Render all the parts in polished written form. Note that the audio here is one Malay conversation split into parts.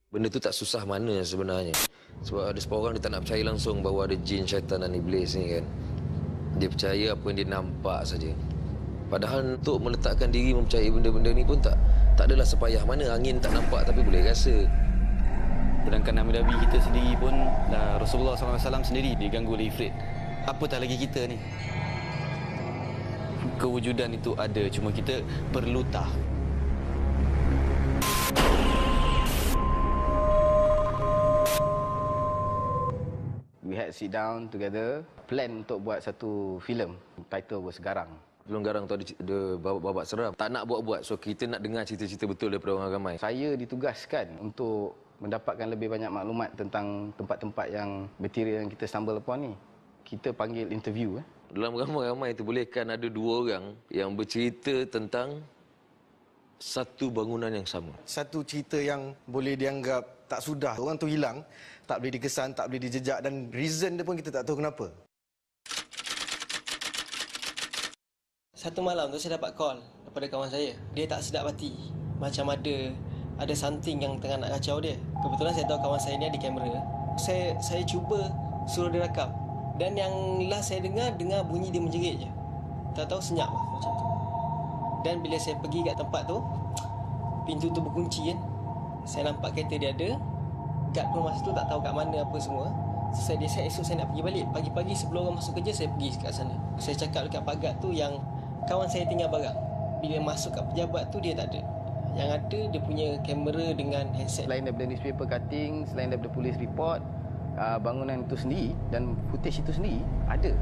Benda tu tak susah mana sebenarnya. Sebab ada seorang orang dia tak nak percaya langsung bahawa ada jin, syaitan dan iblis ni kan. Dia percaya apa yang dia nampak saja. Padahal untuk meletakkan diri mempercayai benda-benda ni pun tak adalah sepayah mana. Angin tak nampak tapi boleh rasa. Sedangkan Nabi kita sendiri pun Rasulullah SAW sendiri diganggu oleh ifrit. Apatah lagi kita ni. Kewujudan itu ada, cuma kita perlu tahu. We had sit down together, plan untuk buat satu filem. Title was Garang. Belum Garang tu ada babak seram. Tak nak buat-buat. So kita nak dengar cerita-cerita betul daripada orang ramai. Saya ditugaskan untuk mendapatkan lebih banyak maklumat tentang tempat-tempat yang material yang kita stumble upon ni. Kita panggil interview. Dalam ramai-ramai itu bolehkan ada 2 orang yang bercerita tentang satu bangunan yang sama. Satu cerita yang boleh dianggap tak sudah. Orang tu hilang, tak boleh dikesan, tak boleh dijejak dan reason dia pun kita tak tahu kenapa. Satu malam tu saya dapat call daripada kawan saya. Dia tak sedap hati. Macam ada something yang tengah nak kacau dia. Kebetulan saya tahu kawan saya ni ada kamera. Saya cuba suruh dia rakam. Dan yang last saya dengar bunyi dia menjerit je. Tak tahu senyap lah macam tu. Dan bila saya pergi kat tempat tu, pintu tu berkunci kan. Saya nampak kereta dia ada. Guard pun masa tu tak tahu kat mana apa semua. Saya esok saya nak pergi balik. Pagi-pagi sebelum orang masuk kerja, saya pergi kat sana. Saya cakap dekat Pak Guard tu yang kawan saya tinggal barang. Bila masuk kat pejabat tu, dia tak ada. Yang ada, dia punya kamera dengan headset. Selain daripada newspaper cutting, selain daripada police report, bangunan itu sendiri dan footage itu sendiri ada.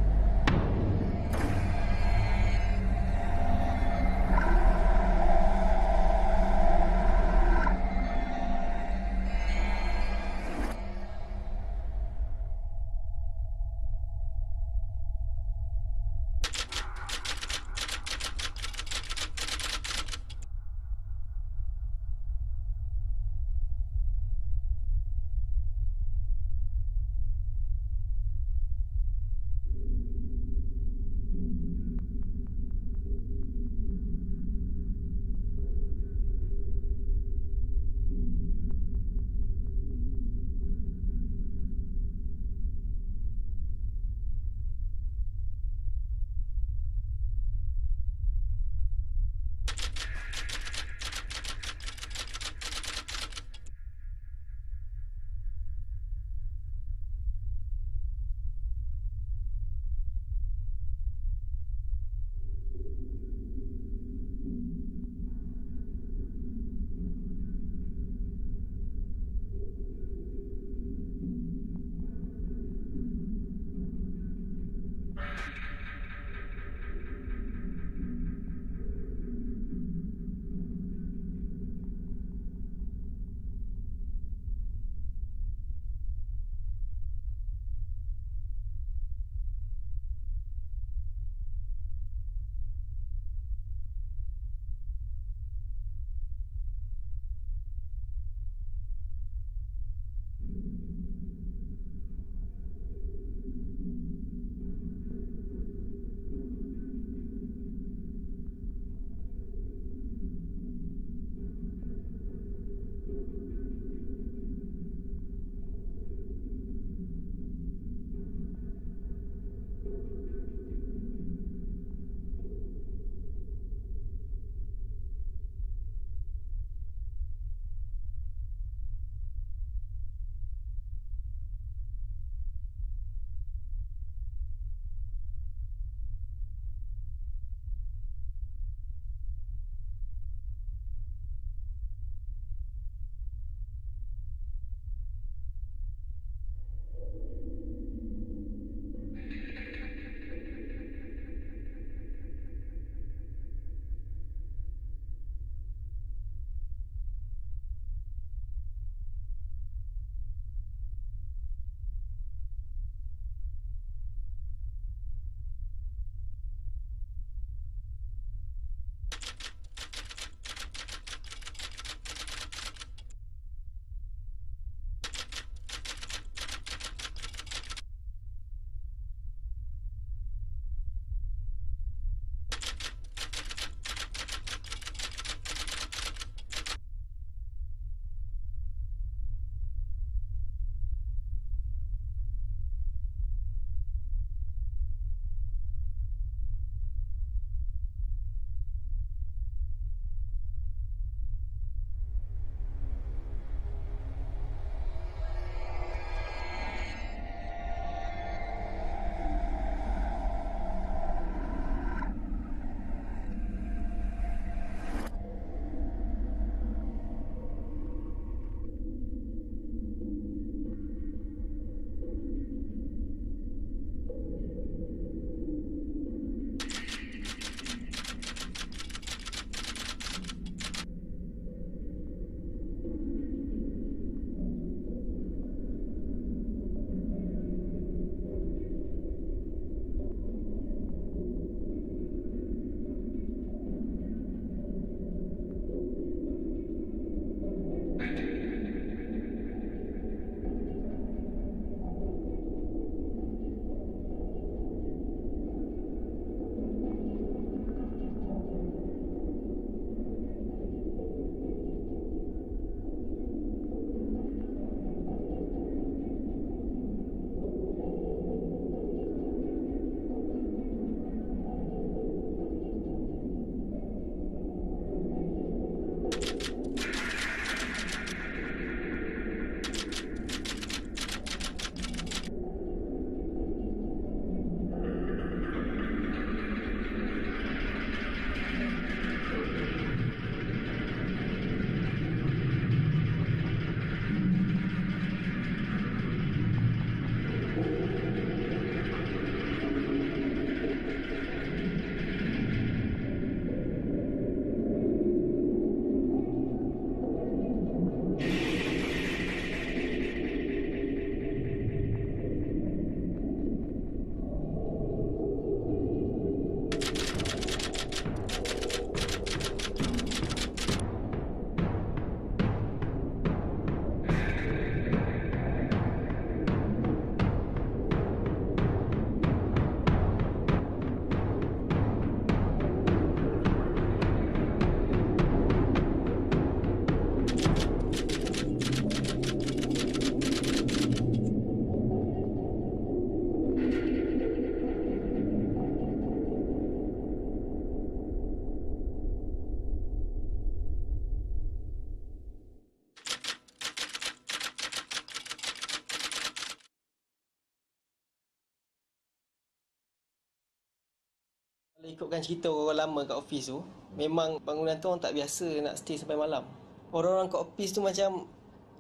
Ikutkan cerita orang lama kat office tu, memang bangunan tu orang tak biasa nak stay sampai malam. Orang-orang kat office tu macam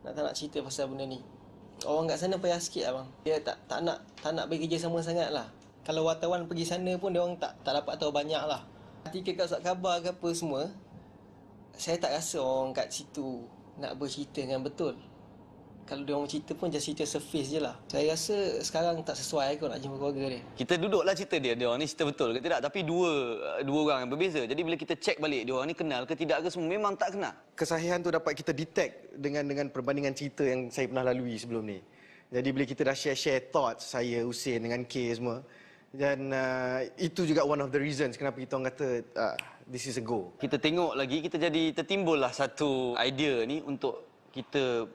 tak nak cerita pasal benda ni. Orang kat sana payah sikit lah bang. Dia tak nak bekerja sama sangat lah. Kalau wartawan pergi sana pun dia orang tak dapat tahu banyak lah. Ketika kat surat khabar ke apa semua, saya tak rasa orang kat situ nak bercerita dengan betul. Kalau dia orang cerita pun just cerita surface je lah. Saya rasa sekarang tak sesuai kot nak jumpa keluarga dia. Kita duduklah cerita dia orang ni cerita betul ke tidak, tapi dua orang yang berbeza. Jadi bila kita cek balik dia orang ni kenal ke tidak ke semua, memang tak kenal. Kesahihan tu dapat kita detect dengan perbandingan cerita yang saya pernah lalui sebelum ni. Jadi bila kita dah share thoughts, saya, Husin dengan K semua, dan itu juga one of the reasons kenapa kita orang kata this is a go. Kita tengok lagi, kita jadi tertimbullah satu idea ni untuk kita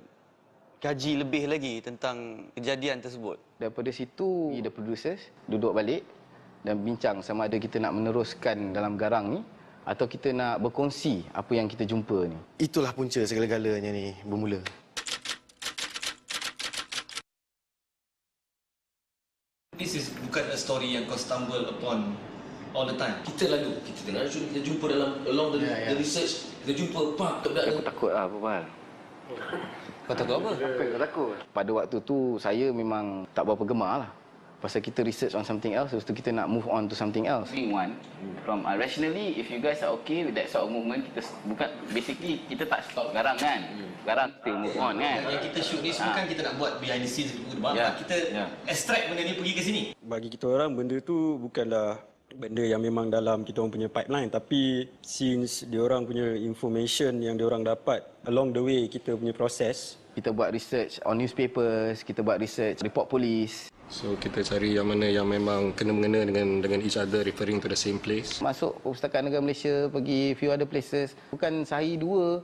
kaji lebih lagi tentang kejadian tersebut. Daripada situ, the producers duduk balik dan bincang sama ada kita nak meneruskan dalam garang ni atau kita nak berkongsi apa yang kita jumpa ni. Itulah punca segala-galanya ni bermula. This is bukan a story yang kau stumble upon all the time. Kita tengah shoot, kita jumpa along the research, kita jumpa Aku takut lah apa. Kau takut apa? Aku takut. Pada waktu tu saya memang tak berapa gemar lah. Pasal kita research on something else, lepas tu kita nak move on to something else. Being one, from rationally, if you guys are okay with that sort of movement, kita bukan, basically kita tak stop garang kan. Garang still move on kan. Yang kita shoot ni semua kan kita nak buat behind the scenes dulu. Kita extract benda ni pergi ke sini. Bagi kita orang, benda tu bukanlah benda yang memang dalam kita orang punya pipeline, tapi since diorang punya information yang diorang dapat along the way kita punya proses, kita buat research on newspapers, kita buat research report polis. So kita cari yang mana yang memang kena-mengena dengan each other, referring to the same place. Masuk Perpustakaan Negara Malaysia, pergi few other places. Bukan sehari dua,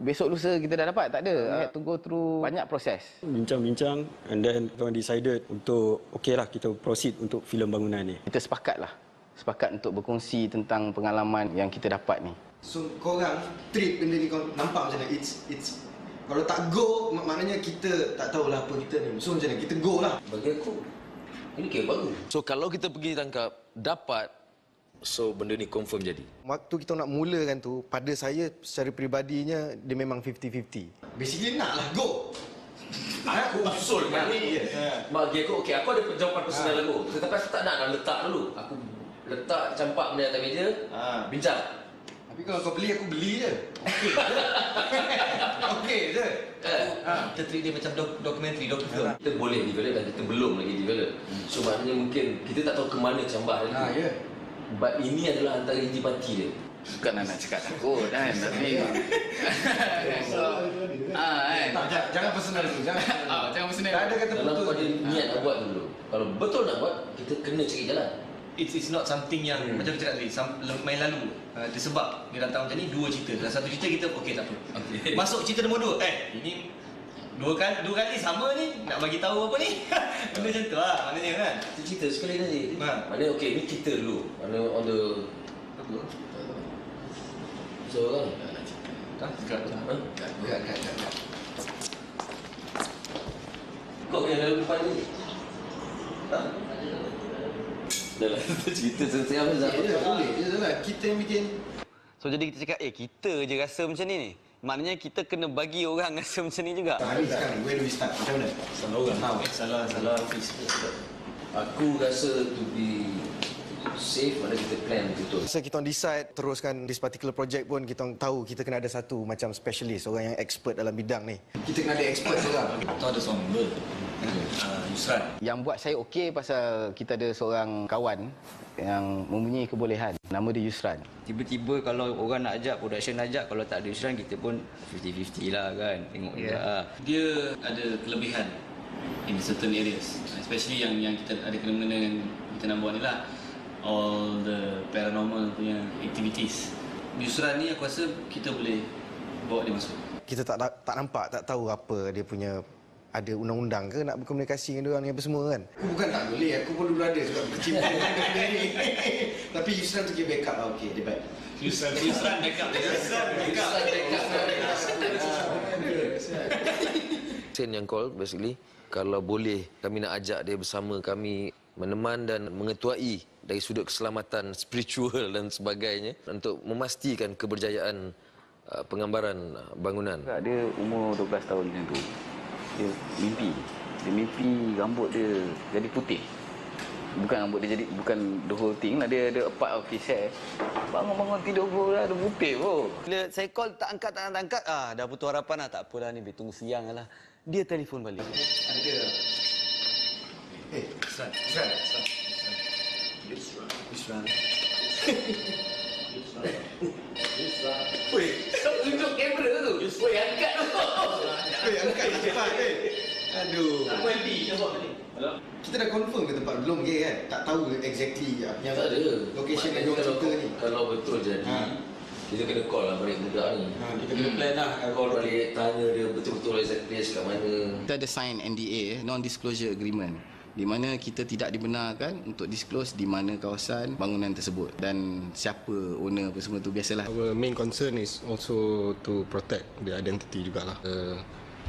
besok lusa kita dah dapat, tak ada. I had to go through banyak proses. bincang-bincang, and then kita orang decided untuk okeylah kita proceed untuk filem bangunan ni. Kita sepakat untuk berkongsi tentang pengalaman yang kita dapat ni. So korang treat benda ni, kau nampak macam mana? It's kalau tak go, maknanya kita tak tahulah apa kita ni. So macam mana? Kita go lah. Bagi aku, ini kira baru. So kalau kita pergi tangkap, dapat, so benda ni confirm jadi. Waktu kita nak mulakan tu, pada saya secara peribadinya, dia memang 50-50. Basically nak lah, go! Aku usul kan ni. Bagi aku, okey, aku ada jawapan personal aku. Tetapi aku tak nak letak dulu. Aku letak, campak benda atas meja, bincang. Tapi kalau kau beli, aku beli je. Okey je. Okey je. Kita treat dia macam dokumentari, dokufilm. Kita boleh develop dan kita belum lagi develop. So maknanya mungkin kita tak tahu ke mana cambar lagi. Ya. But ini adalah antara intipati dia. Bukan nak cakap takut kan, tapi Jangan personal dulu. jangan personal. Tak ada kata Dalam putus. kau ada niat nak buat dulu. Kalau betul nak buat, kita kena cari jalan. It's not something yang macam aku cakap tadi, main lalu. Dia sebab dia datang macam ni, dua cerita. Dalam satu cerita kita okey tak apa. Okay. Masuk cerita nombor 2. Ini dua kali sama ni, nak bagi tahu apa ni? Benda macam tu lah maknanya kan. Kita cerita sekali saja. Maknanya okey, ni kita dulu. Mana on the so kan? Tak. Kau yang dalam depan ni. Dah lah, cerita selesai apa Zah? Boleh je lah. Kita yang bikin. So jadi kita cakap, kita je rasa macam ni. Maknanya kita kena bagi orang rasa macam ni juga. Hari sekarang, where do we start? Macam mana? Salah orang. Salah Hafiz. Aku rasa to be safe, mana kita plan betul. Masa kita orang decide teruskan this particular project pun, kita orang tahu kita kena ada satu macam specialist, orang yang expert dalam bidang ni. Kita kena ada expert seorang. Atau ada seorang member. Yusran. Yang buat saya okey pasal kita ada seorang kawan yang mempunyai kebolehan. Nama dia Yusran. Tiba-tiba kalau orang nak ajak, production nak ajak, kalau tak ada Yusran, kita pun 50-50 lah kan. Tengok juga lah. Dia ada kelebihan in certain areas. Especially yang kita ada kena-mengena dengan kita nak buat ni lah. All the paranormal punya activities. Yusran ni aku rasa kita boleh bawa dia masuk. Kita tak nampak, tak tahu apa dia punya, ada undang-undang ke nak berkomunikasi dengan diorang ni apa semua kan. Aku bukan tak boleh, aku pun dulu ada sebab berkecimpung dengan benda ni. Tapi Yusran tu kira backup lah, okey, dia baik. Yusran backup. Sen yang call basically, kalau boleh kami nak ajak dia bersama kami meneman dan mengetuai dari sudut keselamatan spiritual dan sebagainya untuk memastikan keberjayaan penggambaran bangunan. Dia umur 12 tahun macam tu. Dia mimpi rambut dia jadi putih. Bukan rambut dia jadi, bukan the whole thing lah. Dia ada a part of his hair. Bangun-bangun tidur bro, ada putih bro. Bila saya call tak angkat, dah putus harapan lah. Tak apalah ni, tunggu siang lah. Dia telefon balik. Ada. Isran. Weh, kau tunjuk kamera tu. Weh, angkat tu. Angkat cepat. Aduh. Kita dah confirm ke tempat? Belum ke kan? Tak tahu exactly yang Tak ada. location yang diorang cerita ni. Kalau betul jadi, kita kena call lah balik budak ni. Kita kena plan lah. Call balik, tanya dia betul-betul exact place kat mana. Kita ada sign NDA, non-disclosure agreement, di mana kita tidak dibenarkan untuk disclose di mana kawasan bangunan tersebut dan siapa owner apa semua tu, biasalah. Our main concern is also to protect the identity jugalah.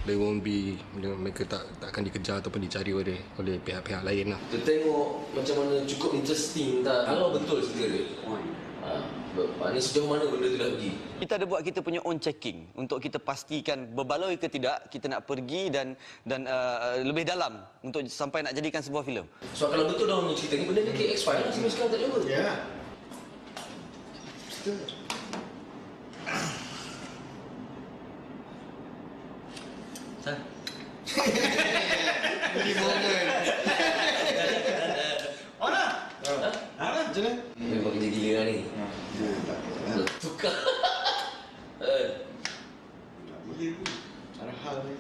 They won't be, mereka tak akan dikejar ataupun dicari oleh pihak-pihak lain lah. Kita tengok macam mana cukup interesting tak? Kalau betul cerita dia. Maknanya sejauh mana benda tu dah pergi. Kita ada buat kita punya own checking untuk kita pastikan berbaloi ke tidak kita nak pergi dan lebih dalam untuk sampai nak jadikan sebuah filem. So kalau betul dalam cerita ni, benda ni KX-File lah sampai sekarang tak jumpa. Ya. Sah. Ini momen. Macam mana? Memang kerja gila lah ni. Tukar. Cara hal ni.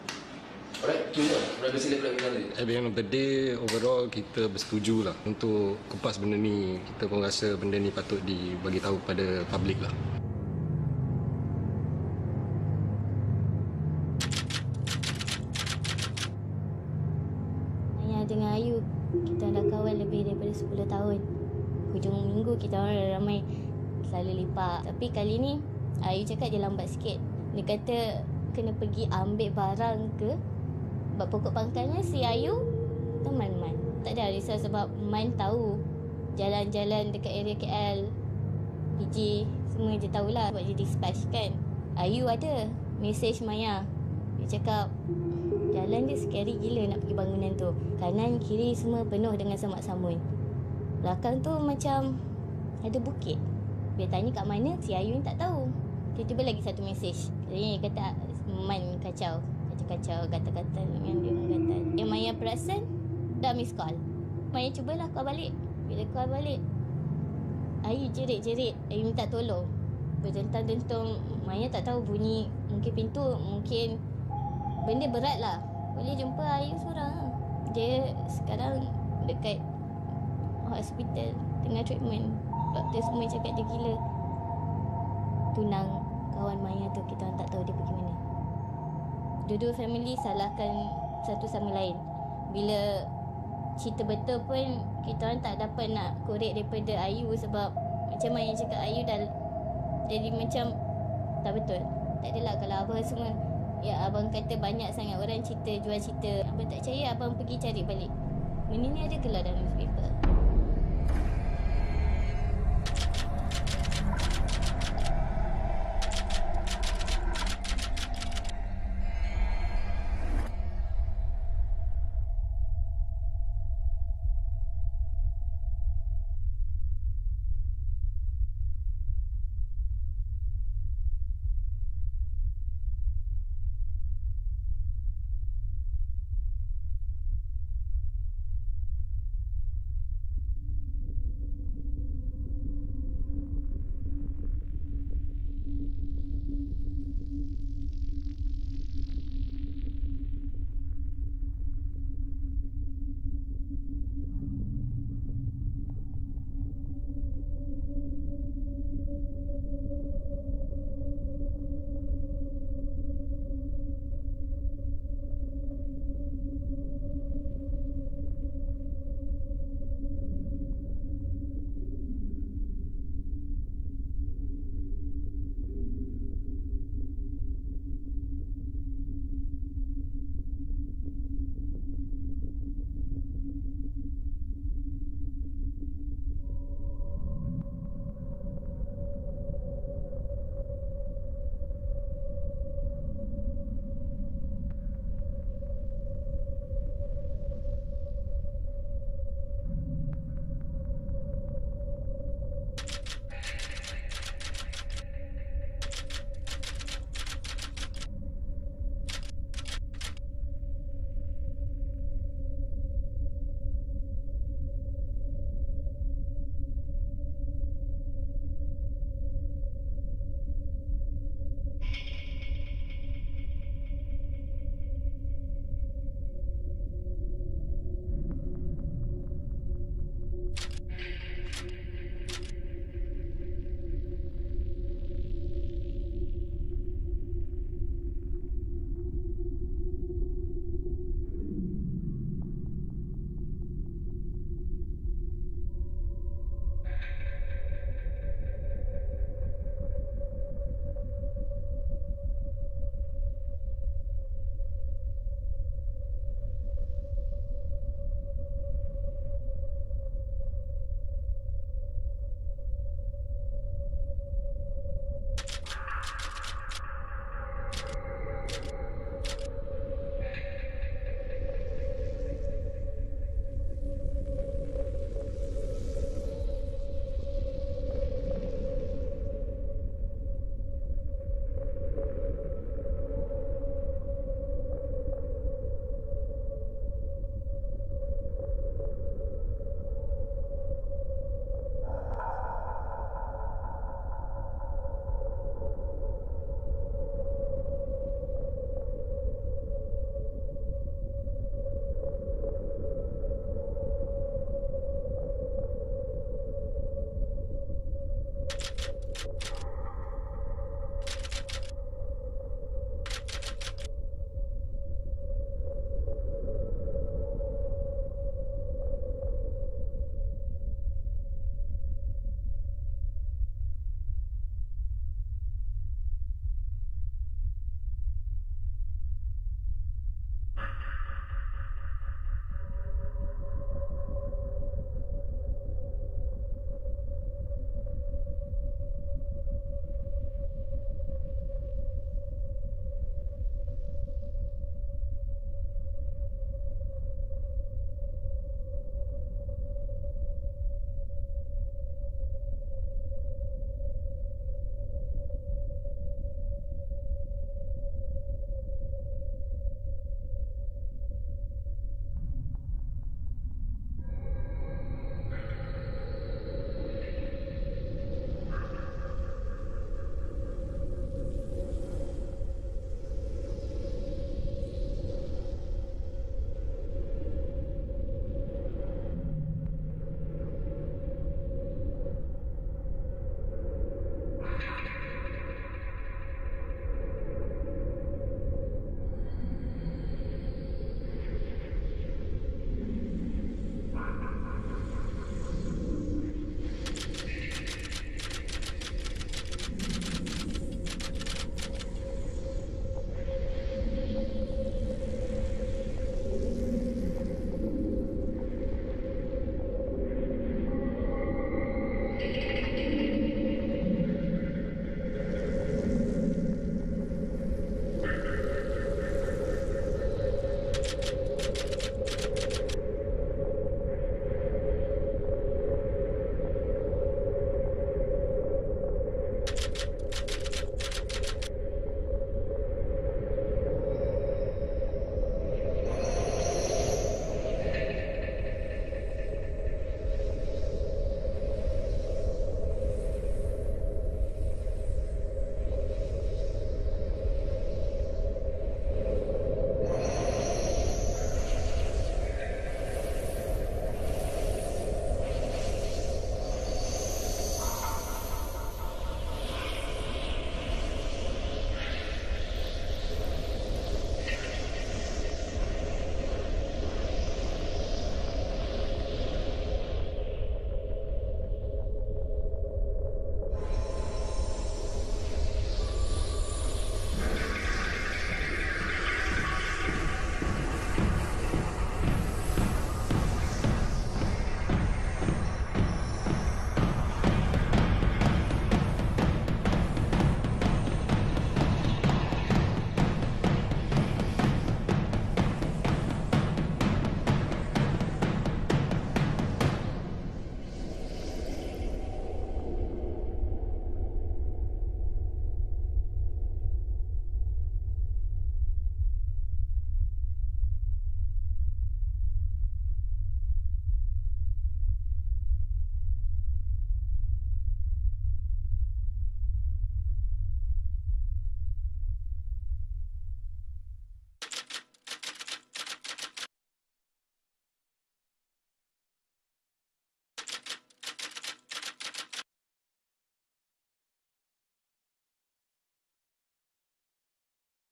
Alright, tu je. Berapa sila pula bilang tadi? At the end of the day, overall kita bersetuju lah untuk kupas benda ni. Kita pun rasa benda ni patut dibagi tahu pada public lah. Maya dengan Ayu, kita dah kawan lebih daripada 10 tahun. Hujung minggu kita orang ramai selalu lepak. Tapi kali ni Ayu cakap dia lambat sikit. Dia kata kena pergi ambil barang ke. Sebab pokok pangkalnya si Ayu teman Man. Tak ada risau sebab Man tahu jalan-jalan dekat area KL, PJ, semua dia tahulah sebab dia dispatch kan. Ayu ada mesej Maya. Dia cakap jalan dia scary gila nak pergi bangunan tu. Kanan kiri semua penuh dengan semak samun. Belakang tu macam ada bukit. Dia tanya kat mana, si Ayu ni tak tahu. Tiba-tiba lagi satu mesej. Dia kata Man kacau. Kacau, kata-kata dengan dia menggatal. Yang Maya perasan, dah miss call. Maya cubalah call balik. Bila call balik, Ayu jerit-jerit. Ayu minta tolong. Berdentang-dentung. Maya tak tahu bunyi. Mungkin pintu, mungkin benda berat lah. Boleh jumpa Ayu seorang. Dia sekarang dekat hospital tengah treatment. Doktor semua cakap dia gila. Tunang kawan Maya tu, kita orang tak tahu dia pergi mana. Dua-dua family salahkan satu sama lain. Bila cerita betul pun kita orang tak dapat nak korek daripada Ayu sebab macam Maya cakap Ayu dah jadi macam tak betul. Tak adalah kalau abang semua, ya abang kata banyak sangat orang cerita, jual cerita. Abang tak percaya, abang pergi cari balik. Benda ni ada keluar dalam newspaper.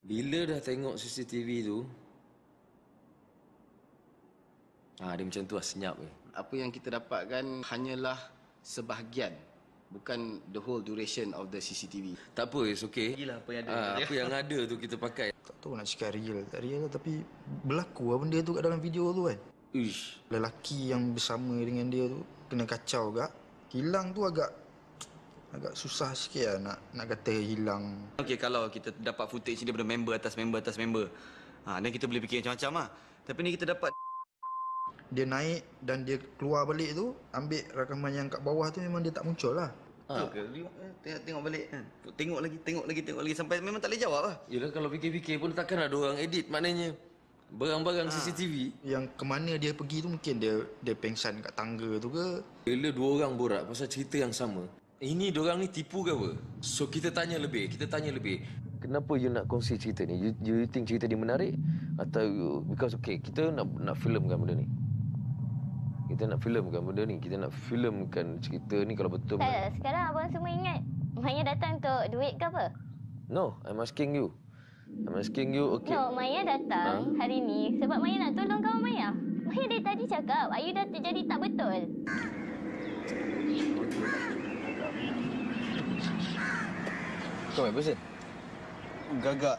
Bila dah tengok CCTV tu, dia macam tu lah, senyap je. Apa yang kita dapatkan hanyalah sebahagian, bukan the whole duration of the CCTV. Tak apa, it's okay. Gila apa yang ada. Apa yang ada tu kita pakai. Tak tahu nak cakap real tak real lah, tapi berlaku lah benda tu kat dalam video tu kan. Uish. Lelaki yang bersama dengan dia tu kena kacau gak. Hilang tu agak susah sikit lah nak kata hilang. Okey, kalau kita dapat footage ni daripada member atas member, dan kita boleh fikir macam-macam lah. Tapi ni kita dapat Dia naik dan dia keluar balik tu, ambil rakaman yang kat bawah tu memang dia tak muncul lah. Betul ke? Tengok balik kan. Tengok lagi sampai memang tak boleh jawab lah. Yelah, kalau fikir-fikir pun takkan ada orang edit, maknanya barang-barang CCTV. Yang kemana dia pergi tu mungkin dia pengsan kat tangga tu ke. Bila dua orang borak pasal cerita yang sama, ini diorang ni tipu ke apa? So kita tanya lebih. Kenapa you nak kongsi cerita ni? You think cerita dia menarik? Atau because kita nak filmkan benda ni. Kita nak filmkan cerita ni kalau betul. Sekarang abang semua ingat Maya datang untuk duit ke apa? No, I'm asking you, okay. No, Maya datang hari ni sebab Maya nak tolong kawan Maya. Maya dari tadi cakap Ayu dah terjadi tak betul. Kau main person? Gagak.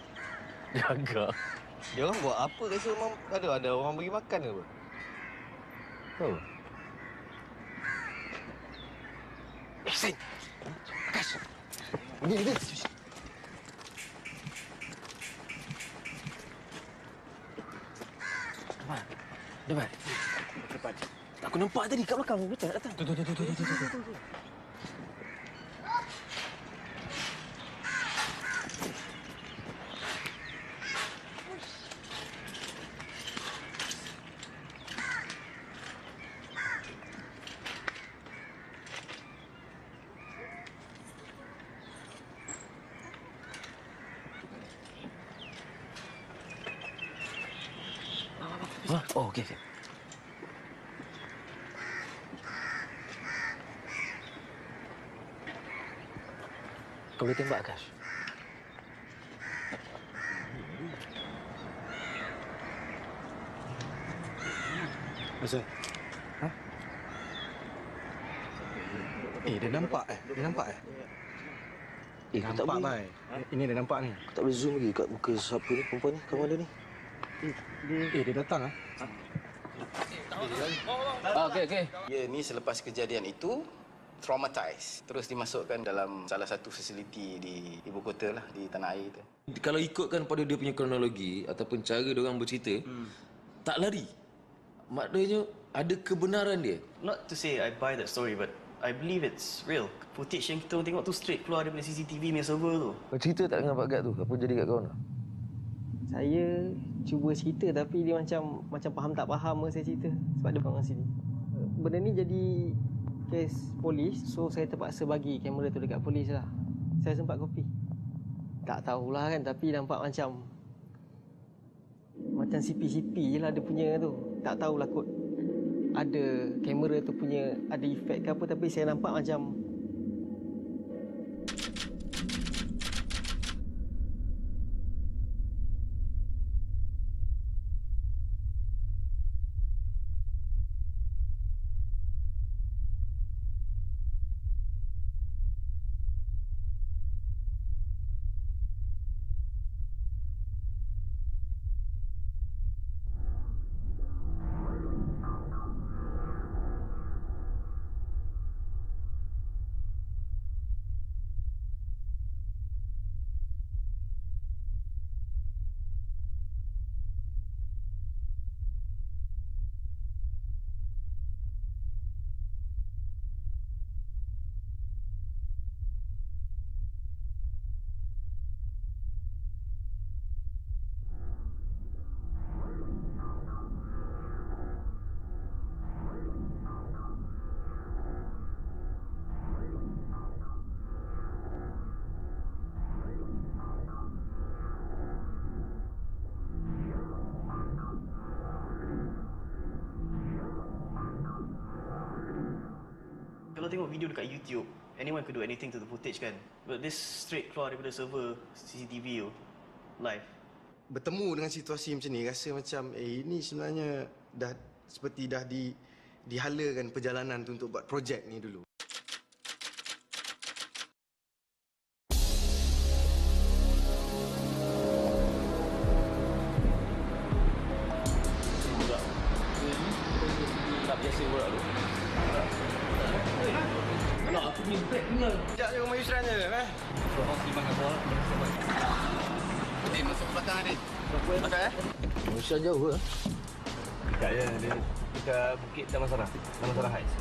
Dia orang buat apa rasa ada orang bagi makan ke apa? Oh. Sen. Akash. Ni. Depan. Aku nampak tadi kat belakang betul datang. Tu. Oh, okey. Kau boleh tembak, Akash? Asal? Dia nampak Nampak Nampak tak? Ini dia nampak ni. Kau tak boleh zoom lagi kat muka siapa ni, perempuan ni, kawan dia ni. Dia datang ah. Okey. Dia ni selepas kejadian itu traumatized, terus dimasukkan dalam salah satu fasiliti di ibu kota lah, di tanah air tu. Kalau ikutkan pada dia punya kronologi ataupun cara dia orang bercerita, tak lari. Maknanya ada kebenaran dia. Not to say I buy that story, but I believe it's real. Footage yang kita tengok tu straight keluar daripada CCTV punya server tu. Kau cerita tak dengan Pak Gad tu? Apa jadi kat kau nak? Saya cuba cerita tapi dia macam faham tak faham saya cerita sebab dia bukan orang sini. Benda ni jadi kes polis, so saya terpaksa bagi kamera tu dekat polis lah. Saya sempat kopi. Tak tahulah kan, tapi nampak macam CP-CP je lah dia punya tu. Tak tahulah kot ada kamera tu punya ada efek ke apa, tapi saya nampak macam kalau tengok video dekat YouTube, anyone could do anything to the footage kan. But this straight keluar daripada server CCTV tu, live. bertemu dengan situasi macam ni, rasa macam ini sebenarnya seperti dah dihalakan perjalanan tu untuk buat projek ni dulu. Tak biasa borak tu. Nak aku punya beg tinggal. Sekejap je rumah Yusran je, Masuk ke belakang ni. Masuk Yusran jauh ke? Dekat je, dia dekat Bukit Damansara. Damansara Heights.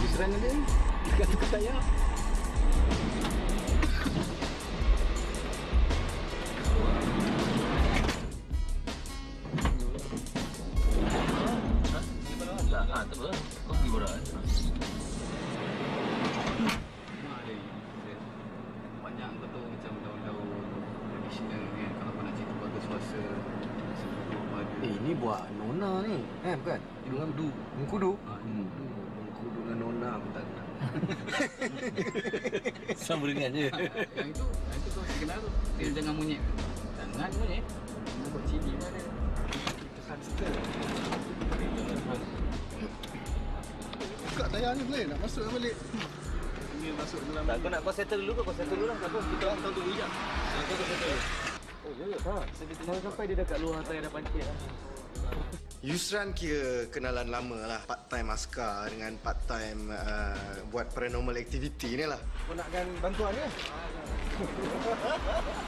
Yusran ada dekat tukar saya. Tak apa. Kau pergi borak. Banyak kau tahu macam daun-daun tradisional kan. Kalau kau nak cerita bagus suasa Ini buat Nona ni. Bukan? Hidung Mengkudu. Mengkudu dengan Nona aku tak kenal. Sama dengan je. Yang itu kau mesti kenal tu. Dia jangan monyet. Jangan monyet. Dia buat cili pun ada. Kesan-kesan. Buka tayar ni boleh nak masuk balik. Ini masuk dalam. Tak, kau nak kau settle dulu ke? Kau settle dulu lah. Kau kita orang tahu tunggu sekejap. Kau settle dulu. Oh, ya tak. Sampai dia dekat luar tayar dah pancit lah. Yusran kira kenalan lama lah. Part-time askar dengan part-time buat paranormal activity ni lah. Kau nakkan bantuan ke?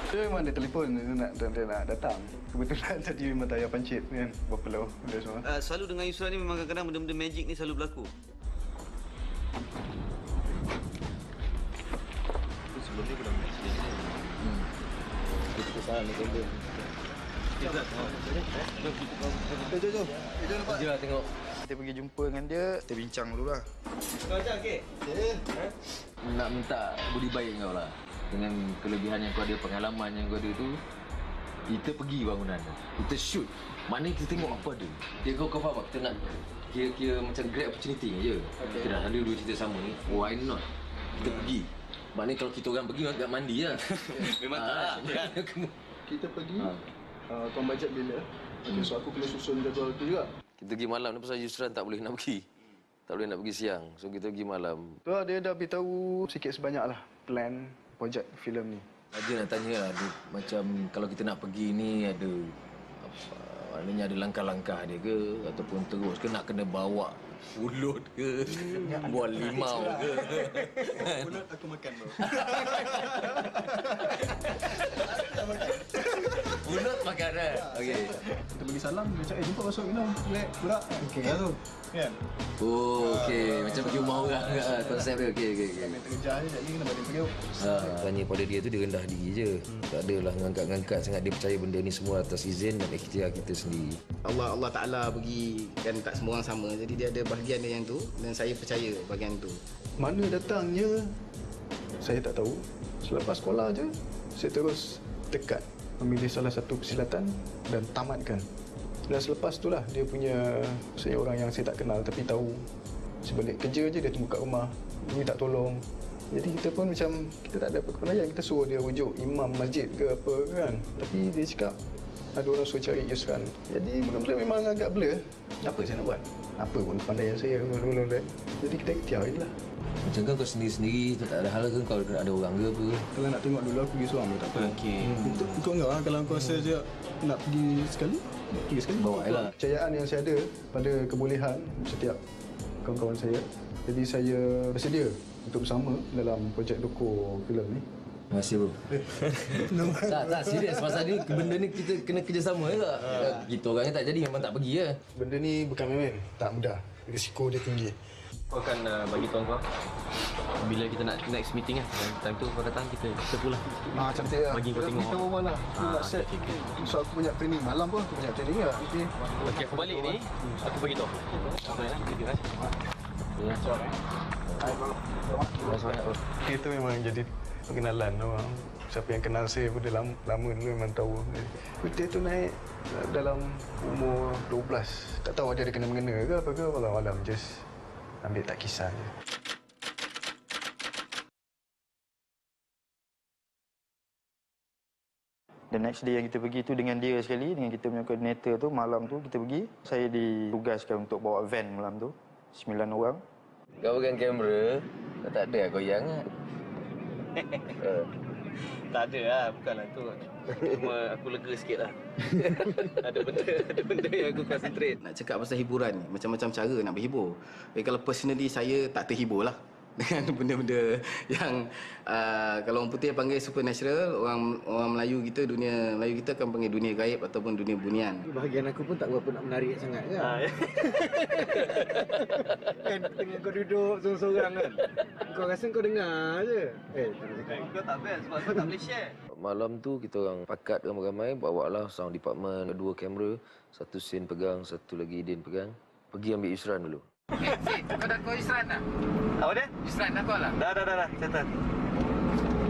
Dia memang dia telefon, dia nak datang. Kebetulan tadi memang tayar pancit kan. Berpelau dia semua. Selalu dengan Yusran ni memang kadang-kadang benda-benda magic ni selalu berlaku. Sebelum ni pernah match dia. Kita salah ni kena. Jom. Jom nampak. Jom tengok. Kita pergi jumpa dengan dia, kita bincang dulu lah. Kau ajak ke? Nak minta budi baik kau lah. Dengan kelebihan yang kau ada, pengalaman yang kau ada tu, kita pergi bangunan tu. Kita shoot. Mana kita tengok apa ada. Kau faham tak? Kita nak kira macam great opportunity je. Kita dah ada dua cerita sama ni. Why not? Kita pergi. Maknanya kalau kita orang pergi, agak mandi lah. Memang tak lah. Kita pergi, tuan bajet bila. So aku kena susun jadual tu juga. Kita pergi malam ni pasal Yusran tak boleh nak pergi. Tak boleh nak pergi siang. So kita pergi malam. Tu lah, dia dah beritahu sikit sebanyak lah plan projek filem ni. Aja nak tanya lah, macam kalau kita nak pergi ni ada apa, maknanya ada langkah-langkah dia ke ataupun terus ke nak kena bawa ulut ke buah limau ke. Ulut aku makan bro. Ulut makan dah. Okey. Kita bagi salam, dia cakap jumpa masuk minum. Relax, berak. Okey lah tu. Kan? Oh, okey. Macam pergi rumah orang ke konsep dia. Okey. Kami terkejar je, jadi kena balik pergi. Tanya pada dia tu, dia rendah diri je. Tak adalah ngangkat-ngangkat sangat. Dia percaya benda ni semua atas izin dan ikhtiar kita sendiri. Allah Ta'ala bagi, kan tak semua orang sama. Jadi dia ada bahagian dia yang tu dan saya percaya bahagian tu. Mana datangnya, saya tak tahu. Selepas sekolah je, saya terus tekad memilih salah satu persilatan dan tamatkan. Dan selepas itulah dia punya seorang yang saya tak kenal tapi tahu sebalik kerja je dia tunggu kat rumah, minta tolong. Jadi kita pun macam kita tak ada kepenayaan, kita suruh dia rujuk imam masjid ke apa kan. Tapi dia cakap ada orang suruh cari Yusran. Jadi benda-benda memang agak blur. Apa saya nak buat? Apa pun kepandaian saya mula-mula. Jadi kita ikhtiar je lah. Macam kau sendiri-sendiri tak ada hal ke kau ada orang ke apa? Kalau nak tengok dulu aku pergi seorang pun tak apa. Okey. Kau enggak lah kalau kau rasa je nak pergi sekali, pergi sekali. Bawa lah. Kepercayaan yang saya ada pada kebolehan setiap kawan-kawan saya. Jadi saya bersedia untuk bersama dalam projek Doko filem ni. Terima kasih bro. tak serius pasal ni benda ni kita kena kerjasama je tak? Kita orangnya tak jadi memang tak pergi je. Benda ni bukan main-main, tak mudah. Risiko dia tinggi. Kau akan bagi tahu kau bila kita nak next meeting kan. Time tu kau datang kita pulang. Cantik lah. Bagi kau tengok. Kita rumah lah. Aku nak set. So aku banyak training. Malam pun aku banyak training lah. Okey, aku balik ni. Aku bagi tahu. Itu memang jadi pengenalan orang. Siapa yang kenal saya pun dah lama dulu memang tahu. Putih tu naik dalam umur 12. Tak tahu dia ada kena-mengena ke apa ke. Walau-walau just ambil tak kisah je. The next day yang kita pergi tu dengan dia sekali, dengan kita punya koordinator tu, malam tu kita pergi. Saya ditugaskan untuk bawa van malam tu, 9 orang. Kau pegang kamera, tak ada goyang kan? Tak ada lah, bukanlah tu. Cuma aku lega sikit lah. ada benda yang aku concentrate. Nak cakap pasal hiburan ni, macam-macam cara nak berhibur. Tapi kalau personally saya tak terhibur lah dengan benda-benda yang kalau orang putih panggil supernatural, orang Melayu kita, dunia Melayu kita akan panggil dunia gaib ataupun dunia bunian. Bahagian aku pun tak berapa nak menarik sangat kan. Kan tengah kau duduk seorang-seorang kan. Kau rasa kau dengar je. Kau tak best sebab kau tak boleh share. Malam tu kita orang pakat ramai-ramai, bawa lah sound department, 2 kamera, 1 Sin pegang, 1 lagi Din pegang. Pergi ambil Yusran dulu. Kau dah call Yusran dah? Apa dia? Yusran dah call lah? Dah. Settle.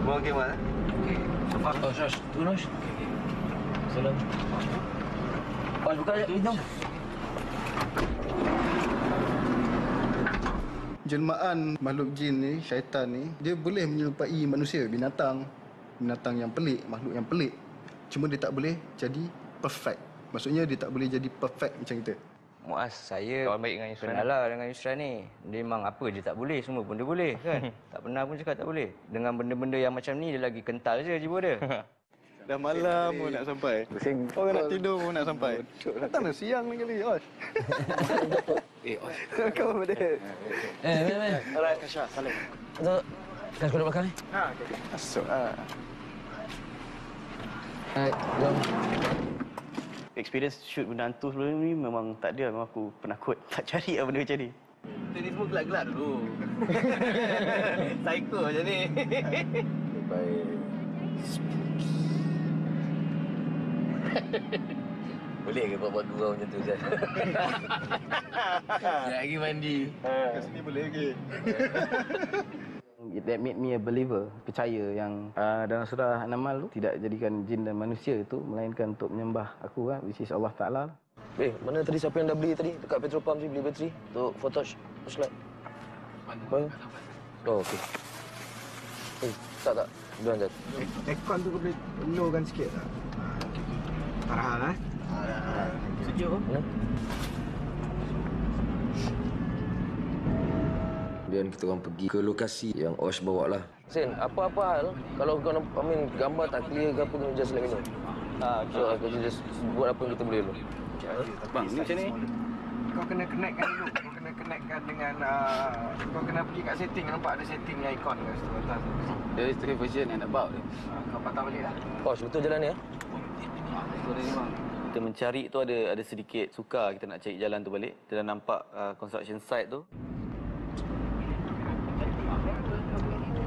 Bawa game lah. Oh, Shosh. Tu Nosh. Salam. Oh, buka je pintu. Jelmaan makhluk jin ni, syaitan ni, dia boleh menyerupai manusia, binatang yang pelik, makhluk yang pelik. Cuma dia tak boleh jadi perfect. Maksudnya dia tak boleh jadi perfect macam kita. Muaz, saya kawan baik dengan Yusran. Kenalah dengan Yusran ni. Dia memang apa je tak boleh, semua pun dia boleh kan. Tak pernah pun cakap tak boleh. Dengan benda-benda yang macam ni, dia lagi kental je jiwa dia. Dah malam pun nak sampai. Orang nak tidur pun nak sampai. Datang dah siang ni kali, Osh. Osh. Kau apa dia? Man. Alright, Kasha, salam. Untuk kan kau duduk belakang ni. Okey. Masuk ah. Jom. Experience shoot benda hantu sebelum ni memang tak ada. Memang aku penakut. Tak cari benda macam ni. Kita ni semua gelak-gelak dulu. Psycho macam ni. Baik. Boleh ke buat gurau macam tu, Zat? Nak pergi mandi. Kat sini boleh ke? That made me a believer, percaya yang dalam surah An-Naml tu tidak jadikan jin dan manusia itu melainkan untuk menyembah aku lah, which is Allah Ta'ala. Mana tadi siapa yang dah beli tadi dekat petrol pump ni, beli bateri untuk flashlight? Apa? Oh, okey. Tak. Duluan Zat. Aircon tu kau boleh lowkan sikit tak? Parah lah. Sejuk. Kemudian kita orang pergi ke lokasi yang Osh bawa lah. Sin, apa-apa hal, kalau kau nampak, gambar tak clear ke apa, just let me know. So, aku just buat apa yang kita boleh dulu. Bang, ni macam ni. Kau kena connectkan dulu. Kau kena connectkan dengan... kau kena pergi kat setting. Nampak ada setting icon kat situ atas. There is 3 version and about dia. Kau patah balik lah. Osh, betul jalan ni ya? Kita mencari tu ada sedikit sukar kita nak cari jalan tu balik. Kita dah nampak construction site tu.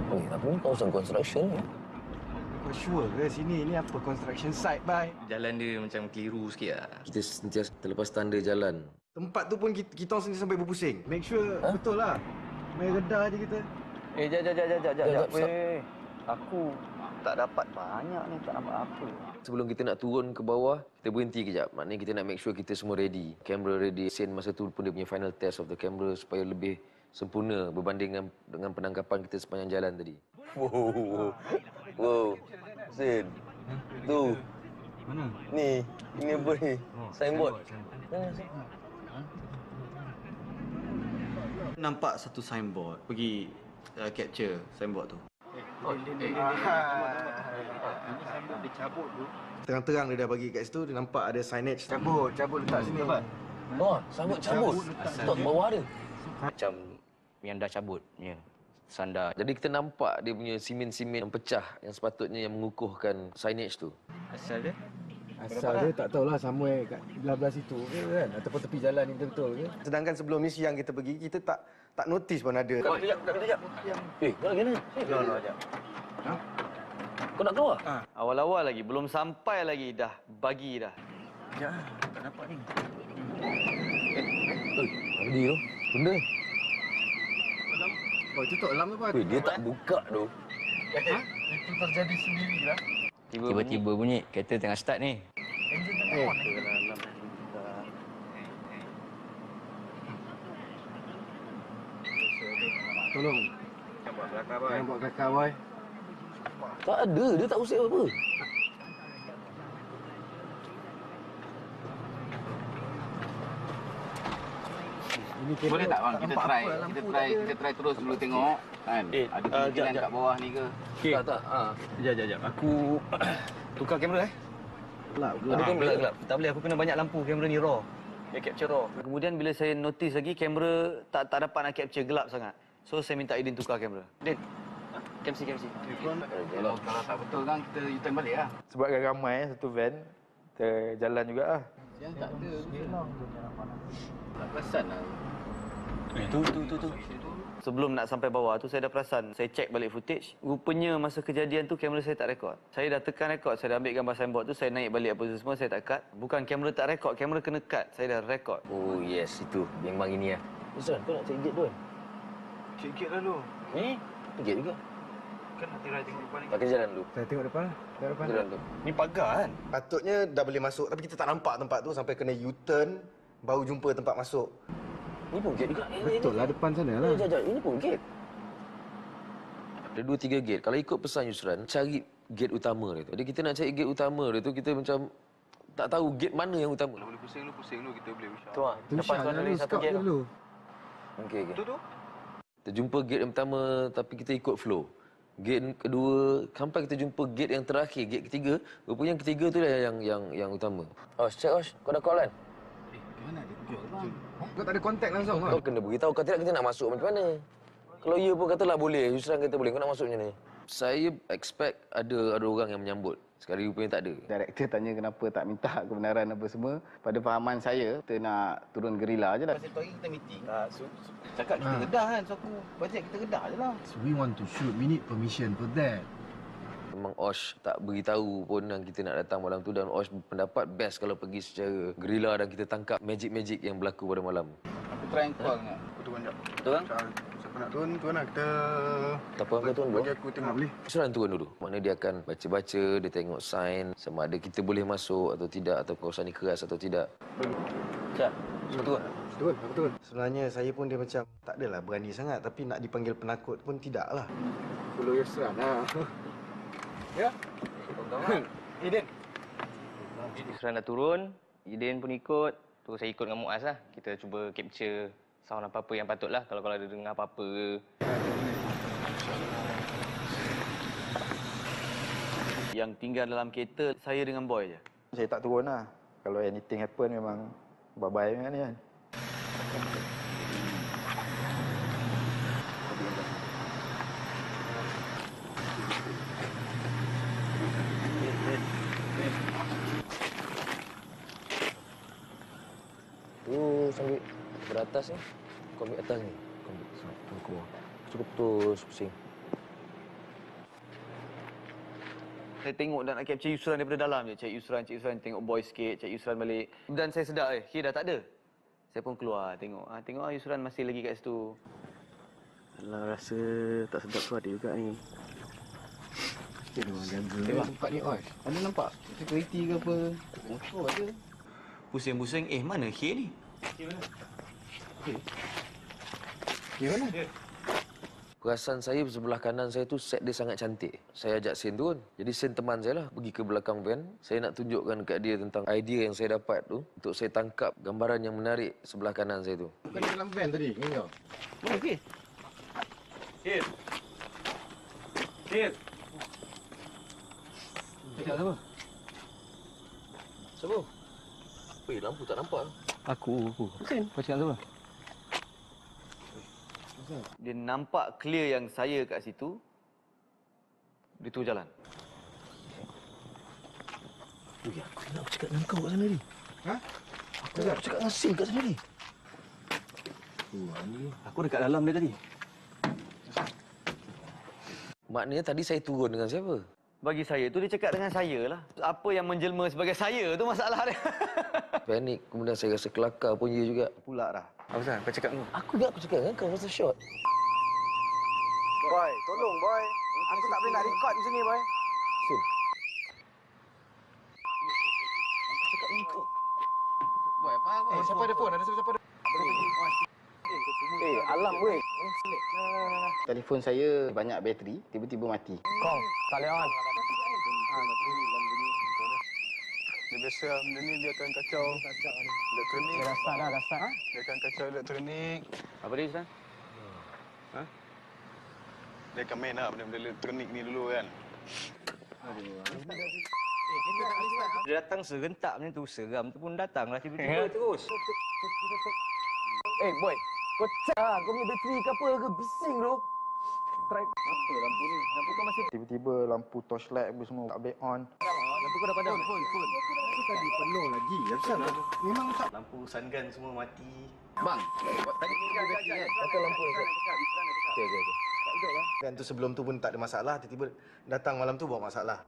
Apa ni kawasan construction ni? Kau sure ke sini ni apa construction site, bye? Jalan dia macam keliru sikit lah. Kita sentiasa terlepas tanda jalan. Tempat tu pun kita orang sendiri sampai berpusing. Make sure betul lah. Main redah je kita. Jap. Aku tak dapat banyak ni, tak dapat apa. Sebelum kita nak turun ke bawah, kita berhenti kejap. Maknanya kita nak make sure kita semua ready. Kamera ready. Sen masa tu pun dia punya final test of the camera supaya lebih sempurna berbanding dengan penangkapan kita sepanjang jalan tadi. Wow. Sen. Tu. Mana? Ni. Ini apa ni? Signboard. Nampak satu signboard. Pergi capture signboard tu. Dia cabut tu. Terang-terang dia dah bagi kat situ, dia nampak ada signage. Cabut letak sini. Oh, cabut. Stop bawah dia. Macam yang dah cabut punya sandar. Jadi kita nampak dia punya simen-simen yang pecah yang sepatutnya yang mengukuhkan signage tu. Asal dia? Asal dia tak tahulah somewhere kat belah-belah situ ke kan, ataupun tepi jalan ni betul-betul ke. Sedangkan sebelum ni siang kita pergi, kita tak notice pun ada. Kau kejap. Kau nak kena? Keluar jap. Kau nak keluar? Awal-awal lagi, belum sampai lagi dah bagi dah. Ya, tak nampak ni. Apa dia tu? Benda. Kau tutup alarm apa? Dia tak buka tu. Itu terjadi sendirilah. Tiba-tiba bunyi, kereta tengah start ni. Tolong. Jangan buat kakak, boy. Tak ada, dia tak usik apa-apa. Boleh tak bang kita try terus dulu tengok kan ada kemungkinan kat bawah ni ke? Tak. Sekejap. Aku tukar kamera Gelap. Ada kamera gelap. Tak boleh, aku kena banyak lampu kamera ni raw. Dia capture raw. Kemudian bila saya notice lagi kamera tak dapat nak capture gelap sangat. So saya minta Aidin tukar kamera. Din. KMC. Kalau tak betul kan kita U-turn balik lah. Sebab ramai satu van, kita jalan jugalah. Yang tak ada. Tak perasan lah. Tu. Sebelum nak sampai bawah tu saya dah perasan. Saya check balik footage. Rupanya masa kejadian tu kamera saya tak rekod. Saya dah tekan rekod. Saya dah ambil gambar signboard tu. Saya naik balik apa semua. Saya tak cut. Bukan kamera tak rekod. Kamera kena cut. Saya dah rekod. Oh yes, itu. Memang ini lah. Ustaz, kau nak cek gate tu kan? Cik gate lalu. Ni? Gate juga. Kan nanti Rai tengok depan ni. Pakai jalan dulu. Saya tengok depan lah. Jalan tu. Ni pagar kan? Patutnya dah boleh masuk tapi kita tak nampak tempat tu sampai kena U-turn baru jumpa tempat masuk. Ni pun gate juga. Betul lah depan sana lah. Jap. Ini pun gate. Ada 2-3 gate. Kalau ikut pesan Yusran, cari gate utama dia tu. Jadi kita nak cari gate utama dia tu, kita macam tak tahu gate mana yang utama. Boleh pusing dulu kita boleh usah. Tu lah. Depan tu ada satu gate tu. Okey. Tu. Kita jumpa gate yang pertama tapi kita ikut flow. Gate kedua sampai kita jumpa gate yang terakhir, gate ketiga. Rupanya yang ketiga tu lah yang utama. Check kau dah call kan? Mana dia call bang? Kau tak ada kontak langsung kan? Kau kena beritahu, kalau tidak kita nak masuk macam mana? Kalau ya pun katalah boleh, Yusran kata boleh, kau nak masuk macam mana? Saya expect ada orang yang menyambut. Sekali rupanya tak ada. Director tanya kenapa tak minta kebenaran apa semua. Pada fahaman saya, kita nak turun gerila je lah. Pasal tu hari kita meeting. Cakap kita redah kan. So aku bajet kita redah je lah. So we want to shoot. We need permission for that. Memang Osh tak beritahu pun yang kita nak datang malam tu, dan Osh berpendapat best kalau pergi secara gerila dan kita tangkap magic-magic yang berlaku pada malam. Aku try and call kan. Aku turun jap. Turun? Siapa nak turun lah. Kita... Tak apa, kau turun dulu. Bagi aku tengok boleh. Yusran turun dulu. Maknanya dia akan baca-baca, dia tengok sign sama ada kita boleh masuk atau tidak, atau kawasan ni keras atau tidak. Cak, turun. Turun, aku turun. Sebenarnya saya pun dia macam tak adalah berani sangat tapi nak dipanggil penakut pun tidaklah. Follow Yusran lah. Ya? Iden. Yusran dah turun, Iden pun ikut. Tu saya ikut dengan Muaz lah. Kita cuba capture sound apa-apa yang patutlah kalau ada dengar apa-apa ke. Yang tinggal dalam kereta saya dengan boy je. Saya tak turun lah. Kalau anything happen memang bye-bye dengan ni kan. Tu sambil beratas ni. Kau ambil atas ni. Kau ambil sampai ke bawah. Cukup terus pusing. Saya tengok dan nak capture Yusran daripada dalam je. Cik Yusran, tengok boy sikit, Cik Yusran balik. Dan saya sedar, dah tak ada. Saya pun keluar tengok. Tengok Yusran masih lagi kat situ. Alah, rasa tak sedap tu ada juga ni. Kita memang jaga tempat ni, Osh. Mana nampak? Security ke apa? Motor ada. Pusing-pusing, mana K ni? Di mana? Perasan saya sebelah kanan saya tu set dia sangat cantik. Saya ajak Sen turun. Jadi Sen teman saya lah. Pergi ke belakang van. Saya nak tunjukkan dekat dia tentang idea yang saya dapat tu. Untuk saya tangkap gambaran yang menarik sebelah kanan saya tu. Bukan dalam van tadi, ni kau. Mana K? Kid. Cakap siapa? Siapa? Lampu tak nampak. Aku. Sen, kau cakap siapa? Dia nampak clear yang saya kat situ. Dia tu jalan. Aku nak cakap dengan kau kat sana ni. Ha? Aku nak cakap dengan Sen kat sana ni. Aku dekat dalam dia tadi. Maknanya tadi saya turun dengan siapa? Bagi saya tu dia cakap dengan saya lah. Apa yang menjelma sebagai saya tu masalah dia. Panik, kemudian saya rasa kelakar pun dia juga. Pula dah. Apa Kau cakap dengan Aku cakap dengan kau masa shot. boy. Tolong, boy. Aku tak boleh nak record di sini, boy. Sin. Boy, apa? Siapa ada phone? Ada siapa ada? Alam weh. Telefon saya banyak bateri, tiba-tiba mati. Kong, tak boleh on. Dia biasa benda ni dia akan kacau elektronik. Dah start. Dia akan kacau elektronik. Apa dia, Ustaz? Ha? Dia akan main lah benda-benda elektronik ni dulu kan. Dia datang serentak macam tu, seram tu pun datang lah tiba-tiba terus. Boy. Kau cak, kau punya bateri ke apa ke? Bising tu. Try. Apa lampu ni? Lampu kau masih... Tiba-tiba lampu torchlight apa semua tak boleh on. Lampu kau dah padam? Phone. Aku tadi penuh lagi. Asal memang tak. Lampu sungun semua mati. Bang, tadi kita bateri kan? Pakai lampu ni. Okey. Dan tu sebelum tu pun tak ada masalah, tiba-tiba datang malam tu bawa masalah.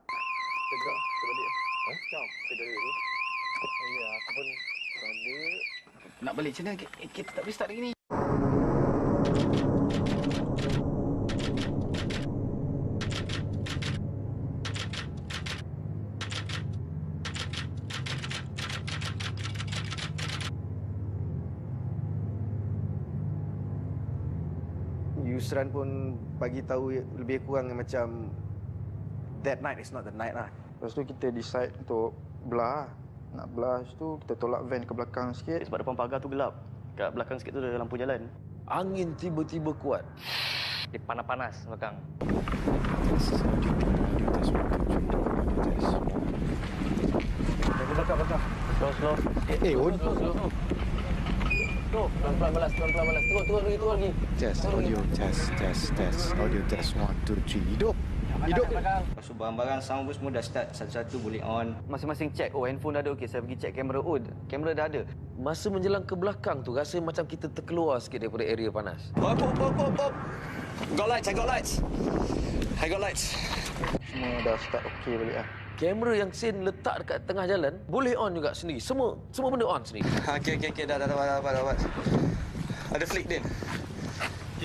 Tegak, terbalik. Macam tegak tu. Ya, aku pun balik. Nak balik macam mana? Kita tak boleh start lagi ni. Yusran pun bagi tahu lebih kurang macam that night is not the night lah. Lepas tu kita decide untuk belah. Nak belah tu kita tolak van ke belakang sikit. Sebab depan pagar tu gelap. Kat belakang sikit tu ada lampu jalan. Angin tiba-tiba kuat. Dia panas-panas belakang. Belakang. Slow. Slow. Pelan-pelan balas. Turun lagi. Test audio, test. Audio test 1 2 3. Hidup. Lepas tu barang-barang sound pun semua dah start. Satu-satu boleh on. Masing-masing check. Oh, handphone dah ada. Okey, saya pergi check kamera. Oh, kamera dah ada. Masa menjelang ke belakang tu, rasa macam kita terkeluar sikit daripada area panas. Pop. I got lights. Semua dah start okey balik lah. Kamera yang Sin letak dekat tengah jalan, boleh on juga sendiri. Semua benda on sendiri. Okey. Dah dapat. Ada flick, Din.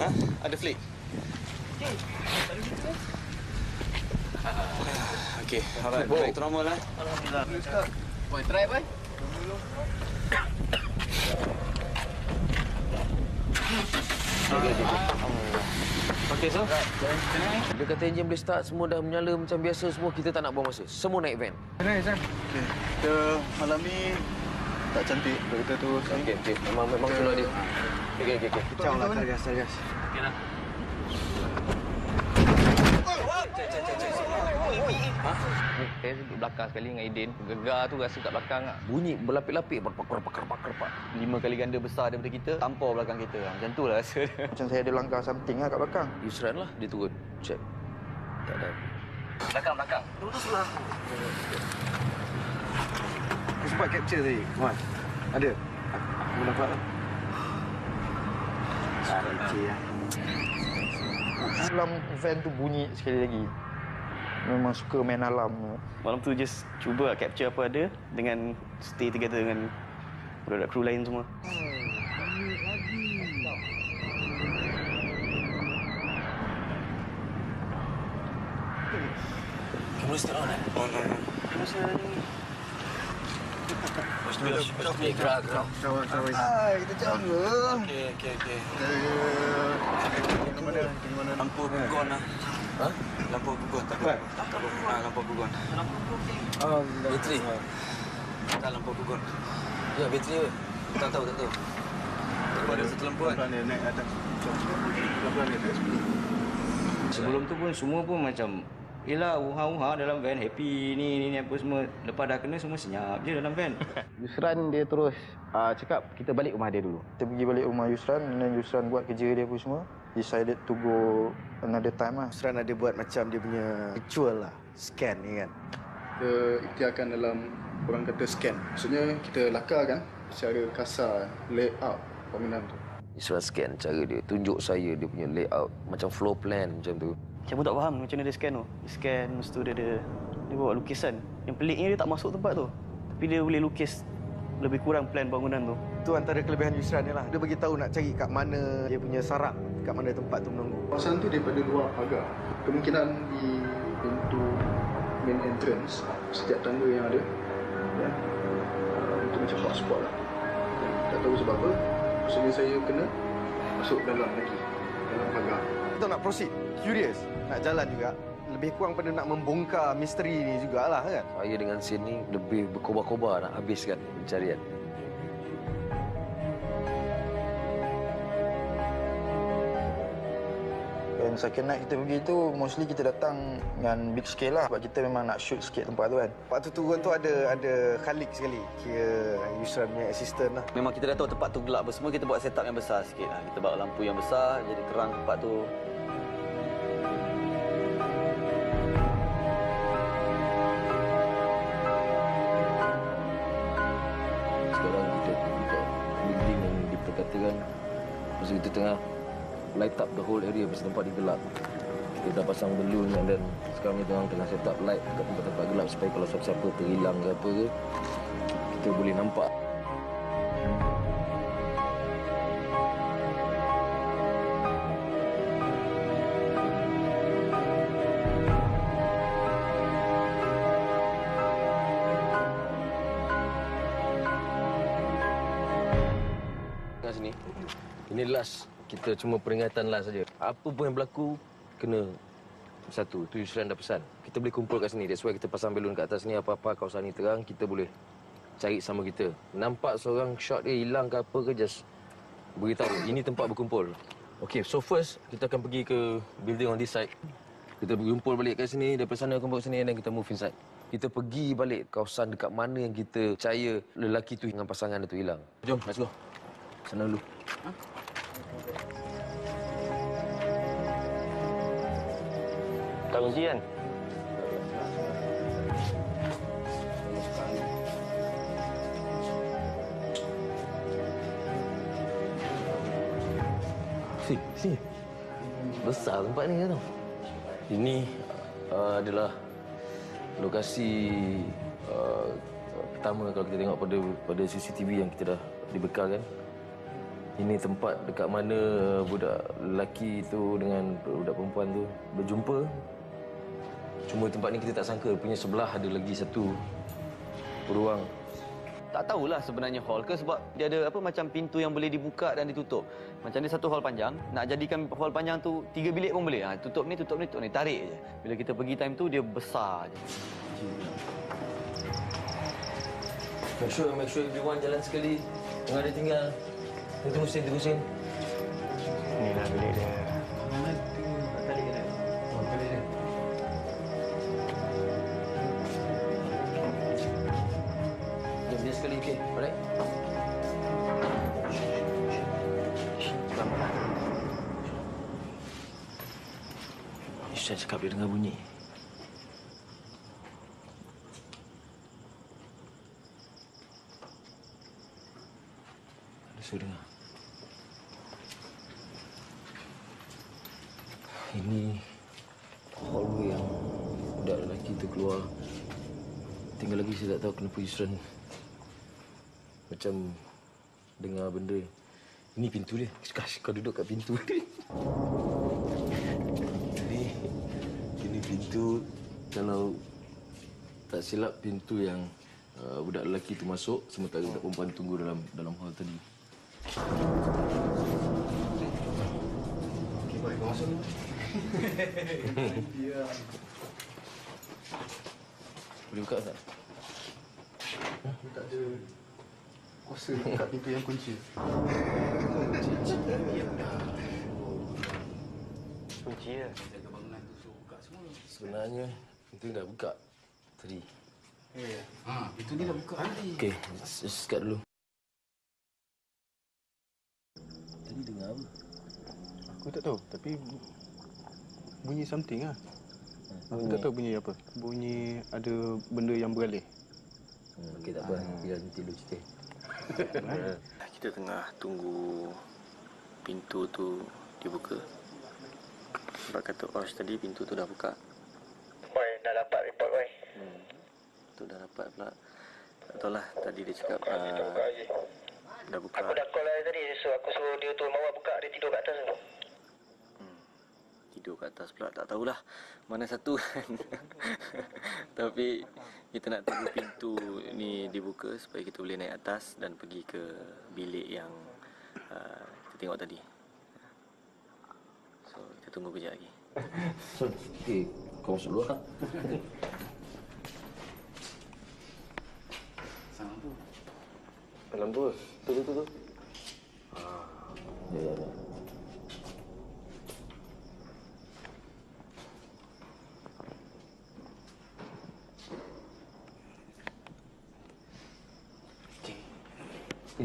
Ha? Ada flick. Okey, alright. Back to normal lah. Alhamdulillah. Boy, try boy. Okey, so. Dia kata enjin boleh start, semua dah menyala macam biasa, semua kita tak nak buang masa. Semua naik van. Okey, kita malam ni tak cantik untuk kita tu. Okey. Memang itulah dia. Okey. Kacau lah, gas. Okey lah. Saya duduk belakang sekali dengan Aidin. Gegar tu rasa kat belakang lah. Bunyi berlapik-lapik. Berpak. 5 kali ganda besar daripada kita, tampar belakang kita. Macam tu lah rasa dia. Macam saya ada langkah something lah kat belakang. Yusran lah, dia turun. Check. Tak ada. Belakang. Duduk sebelah. Aku sempat capture tadi. Wan, ada? Aku dapat lah. Alarm van tu bunyi sekali lagi. Memang suka main alarm. Malam tu just cuba capture apa ada dengan stay together dengan budak-budak kru lain semua. Kamera still on On. Gerak. Kita jauh dulu. Okey. Mana? Lampu gugon lah. Ha? Lampu gugon. Lampu gugon. Bateri. Tak lampu gugon. Ya, bateri apa? Tak tahu. Ada satu lampu kan? Dia naik atas. Sebelum tu pun semua pun macam yelah, uha-uha dalam van, happy ni apa semua. Lepas dah kena semua senyap je dalam van. Yusran dia terus cakap kita balik rumah dia dulu. Kita pergi balik rumah Yusran dan Yusran buat kerja dia pun semua. Decided to go another time lah. Yusran ada buat macam dia punya ritual lah. Scan ni kan. Kita ikhtiarkan dalam orang kata scan. Maksudnya kita lakarkan secara kasar layout bangunan tu. Yusran scan cara dia. Tunjuk saya dia punya layout. Macam floor plan macam tu. Saya pun tak faham macam mana dia scan tu. Dia scan, lepas tu dia bawa lukisan. Yang peliknya dia tak masuk tempat tu. Tapi dia boleh lukis lebih kurang plan bangunan tu. Tu antara kelebihan Yusran ni lah. Dia bagi tahu nak cari kat mana dia punya sarap kat mana tempat tu menunggu. Kawasan tu daripada luar pagar. Kemungkinan di pintu main entrance, setiap tangga yang ada, ya, itu macam hotspot lah. Tak tahu sebab apa, maksudnya saya kena masuk dalam lagi, dalam pagar. Kita nak proceed, curious, nak jalan juga. Lebih kurang pada nak membongkar misteri ni jugalah kan. Saya dengan Sin ni lebih berkobar-kobar nak habiskan pencarian. Dan second night kita pergi tu, mostly kita datang dengan big scale lah. Sebab kita memang nak shoot sikit tempat tu kan. Waktu turun tu ada Khalid sekali, kira Yusran punya assistant lah. Memang kita dah tahu tempat tu gelap semua, kita buat setup yang besar sikit lah. Kita bawa lampu yang besar, jadi terang tempat tu. Sekarang kita pergi kat building yang diperkatakan masa kita tengah light up the whole area pasal tempat dia gelap. Kita dah pasang balloon dan sekarang ni tengah set up light dekat tempat-tempat gelap supaya kalau siapa-siapa terhilang ke apa ke, kita boleh nampak. Kat sini. Ini last. Kita cuma peringatan lah saja. Apa pun yang berlaku, kena satu. Tu Yusran dah pesan. Kita boleh kumpul kat sini. That's why kita pasang balloon kat atas ni. Apa-apa kawasan ni terang, kita boleh cari sama kita. Nampak seorang shot dia hilang ke apa ke, just beritahu. Ini tempat berkumpul. Okay, so first, kita akan pergi ke building on this side. Kita berkumpul balik kat sini. Daripada sana kumpul kat sini dan kita move inside. Kita pergi balik kawasan dekat mana yang kita percaya lelaki tu dengan pasangan dia tu hilang. Jom, let's go. Sana dulu. Tak kunci kan? Sini. Besar tempat ni kan tau. Ini adalah lokasi pertama kalau kita tengok pada CCTV yang kita dah dibekalkan. Ini tempat dekat mana budak lelaki tu dengan budak perempuan tu berjumpa. Cuma tempat ni kita tak sangka punya sebelah ada lagi satu ruang. Tak tahulah sebenarnya hall ke sebab dia ada apa macam pintu yang boleh dibuka dan ditutup. Macam ni satu hall panjang, nak jadikan hall panjang tu 3 bilik pun boleh. Tutup ni, tarik je. Bila kita pergi time tu dia besar je. Make sure everyone jalan sekali. Jangan ada tinggal. Tunggu Sin. Inilah bilik dia. Jom dia sekali, okey. Alright. Saya cakap dia dengar bunyi. Ada suara dengar. Ini hallway yang budak lelaki tu keluar. Tinggal lagi saya tak tahu kenapa Yusran macam dengar benda. Ini pintu dia. Gosh, kau duduk kat pintu dia. Ini pintu, kalau tak silap pintu yang budak lelaki tu masuk, sementara budak perempuan tunggu dalam hall tadi. Okey, baik. Kau masuk dulu. Boleh buka tak? Aku tak ada kuasa buka pintu yang kunci. Kunci ya. Sebenarnya pintu dah buka tadi. Ya. Pintu ni dah buka tadi. Okey, sekat dulu. Tadi dengar apa? Aku tak tahu, tapi bunyi something lah. Aku tak tahu bunyi apa. Bunyi ada benda yang beralih. Okey, tak apa. Biar nanti lu cerita. Kita tengah tunggu pintu tu dibuka. Sebab kata Osh tadi pintu tu dah buka. Boy, dah dapat report boy. Tu dah dapat pula. Tak tahulah tadi dia cakap dah buka. Aku dah call dia tadi, so aku suruh dia turun bawah buka, dia tidur kat atas tu. tidur kat atas pula. Tak tahulah mana satu kan. Tapi kita nak tunggu pintu ni dibuka supaya kita boleh naik atas dan pergi ke bilik yang kita tengok tadi. So kita tunggu kejap lagi. Okay, kau masuk dulu lah. Lampu. Lampu ke? Tu. Ya.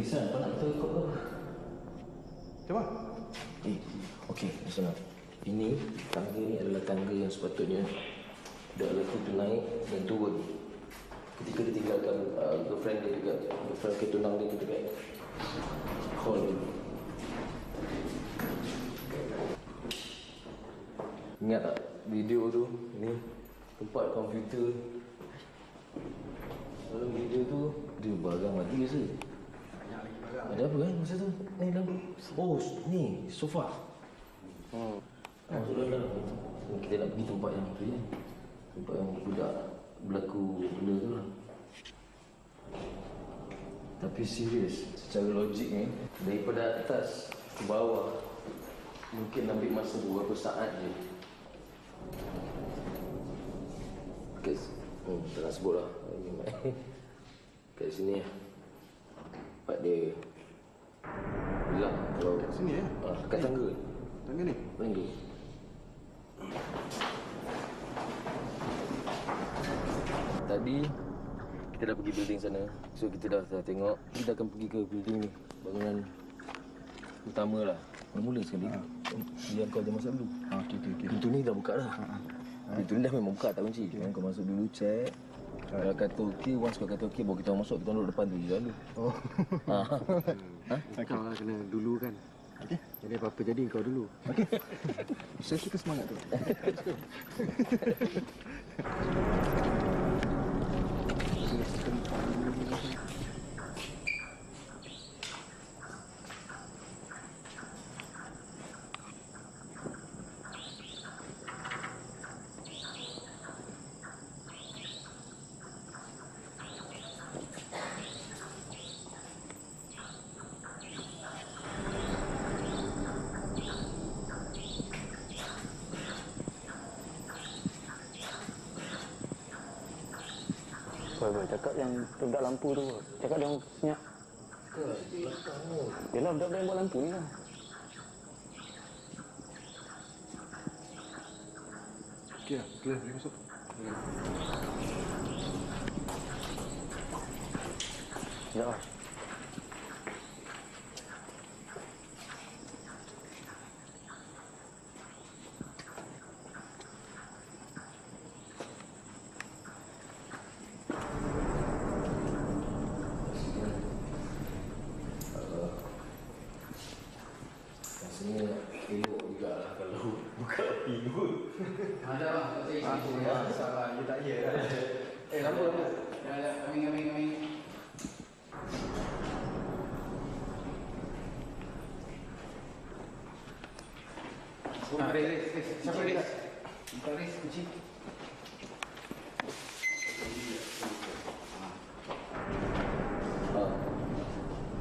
San, kau nak tahu kau apa? Coba. Okey, senang. Ini tangga ni adalah tangga yang sepatutnya lelaki tu naik dan turun. Ketika dia tinggalkan girlfriend dia dekat, girlfriend ke tunang dia dekat hall ni. Ingat tak video tu? Ni tempat komputer. Dalam video tu dia barang mati biasa. Ada apa kan masa tu? Ni lampu. Oh, ni sofa. Masuk dalam. Kita nak pergi tempat yang tu je. Tempat yang budak berlaku benda tu lah. Tapi serius, secara logik ni, daripada atas ke bawah mungkin ambil masa beberapa saat je. Tak nak sebut lah. Kat sini lah. Tempat dia hilang kalau kat sini ya? Kat tangga. Tangga ni? Tangga. Tadi kita dah pergi building sana. So kita dah tengok. Kita akan pergi ke building ni. Bangunan utama lah. Mula sekali. Yang kau ada masa dulu. Okey. Pintu ni dah buka dah. Pintu ni dah memang buka, tak kunci. Kau masuk dulu, check. Kalau kata okey, once kau kata okey, baru kita masuk. Kita duduk depan tu je lalu. Oh. Kau lah kena dulu kan. Okey. Jadi apa-apa jadi kau dulu. Okey. Saya suka semangat tu. Cakap yang budak lampu tu. Cakap dia orang senyap. Yelah, budak-budak yang buat lampu ni lah. Okey lah, clear. Boleh masuk. Ya lah.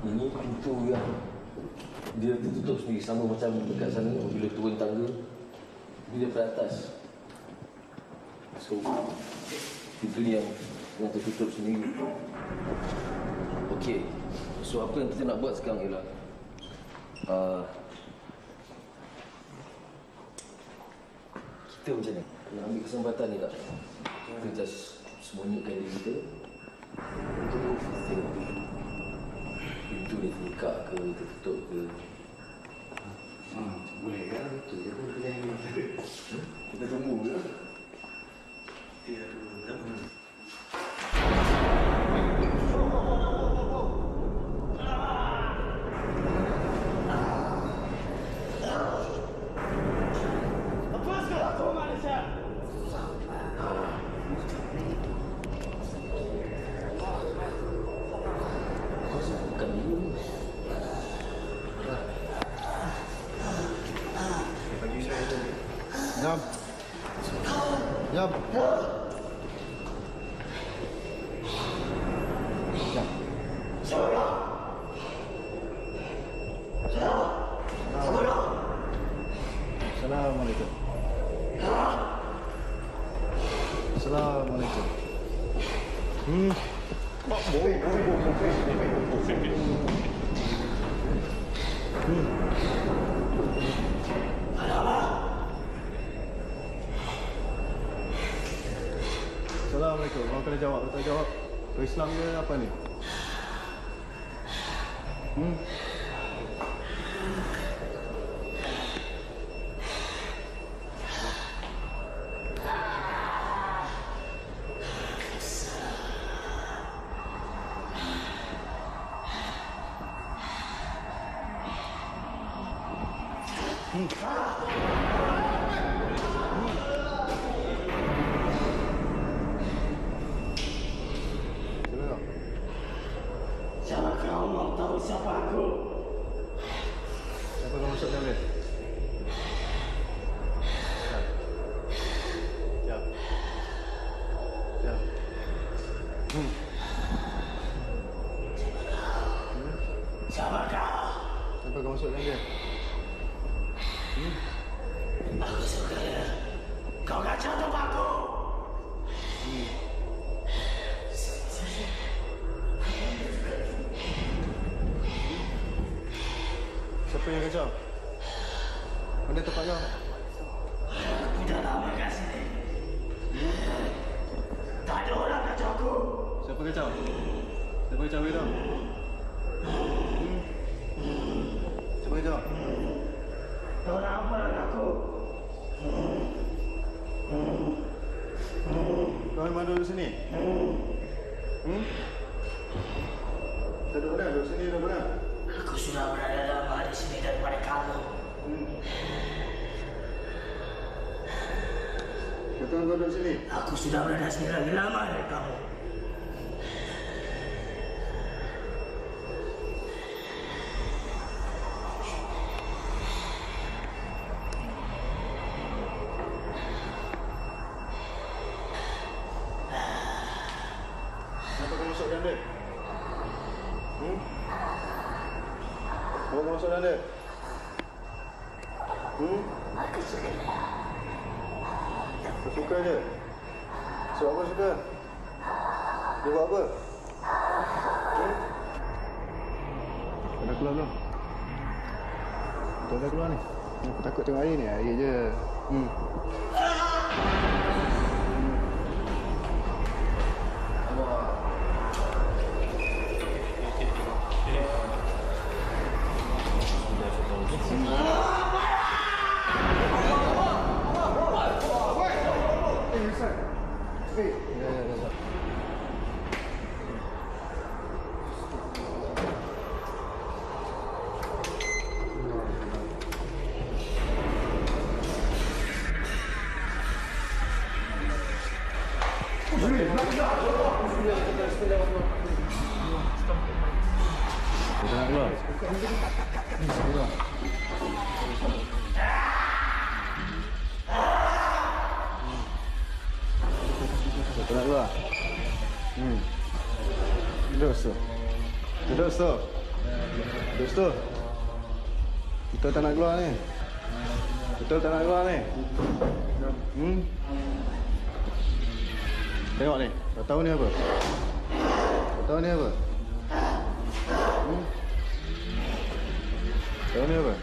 Ini pintu yang dia tertutup sendiri sama macam dekat sana bila turun tangga bila ke atas. So pintu ni yang tertutup sendiri. Okey. So apa yang kita nak buat sekarang ialah kita macam ni nak ambil kesempatan ni tak? Kita just sembunyikan diri kita untuk tengok pintu ni terbuka ke, tertutup ke. Boleh kan? Betul je pun kerja ni. Kita tunggu je. Dia tunggu. Jam. Assalamualaikum. Assalamualaikum. Assalamualaikum. Orang kena jawab, tak jawab. Kau Islam ke apa ni? Siapa kau mau tahu siapa aku? Siapa kau masuk dalam ni? Jap. Jap. Siapa kau? Siapa kau masuk dalam dia? Aku suka dia. Kau kacau tempatku. Siapa yang kacau? Mana tempat kau? Aku dah lama kat sini. Tak ada orang kacau aku. Siapa kacau? Siapa kacau kita? Siapa kacau? Kau nak apa dengan aku? Kau memang duduk sini? Kita duduk mana? Duduk sini duduk mana? Aku sudah berada lama di sini daripada kamu. Betul kau duduk sini? Aku sudah berada sini lagi lama dari kamu. Kenapa kau masuk dalam dia? Kau masuk dalam dia? Aku suka dia. Kau suka je? Sebab apa suka? Dia buat apa? Kau dah keluar belum? Kau dah keluar ni? Aku takut tengok air ni, air je. Kau nak keluar? Duduk situ. Duduk situ. Duduk situ. Betul tak nak keluar ni? Betul tak nak keluar ni? Tengok ni. Kau tahu ni apa? Kau tahu ni apa? Tahu ni apa?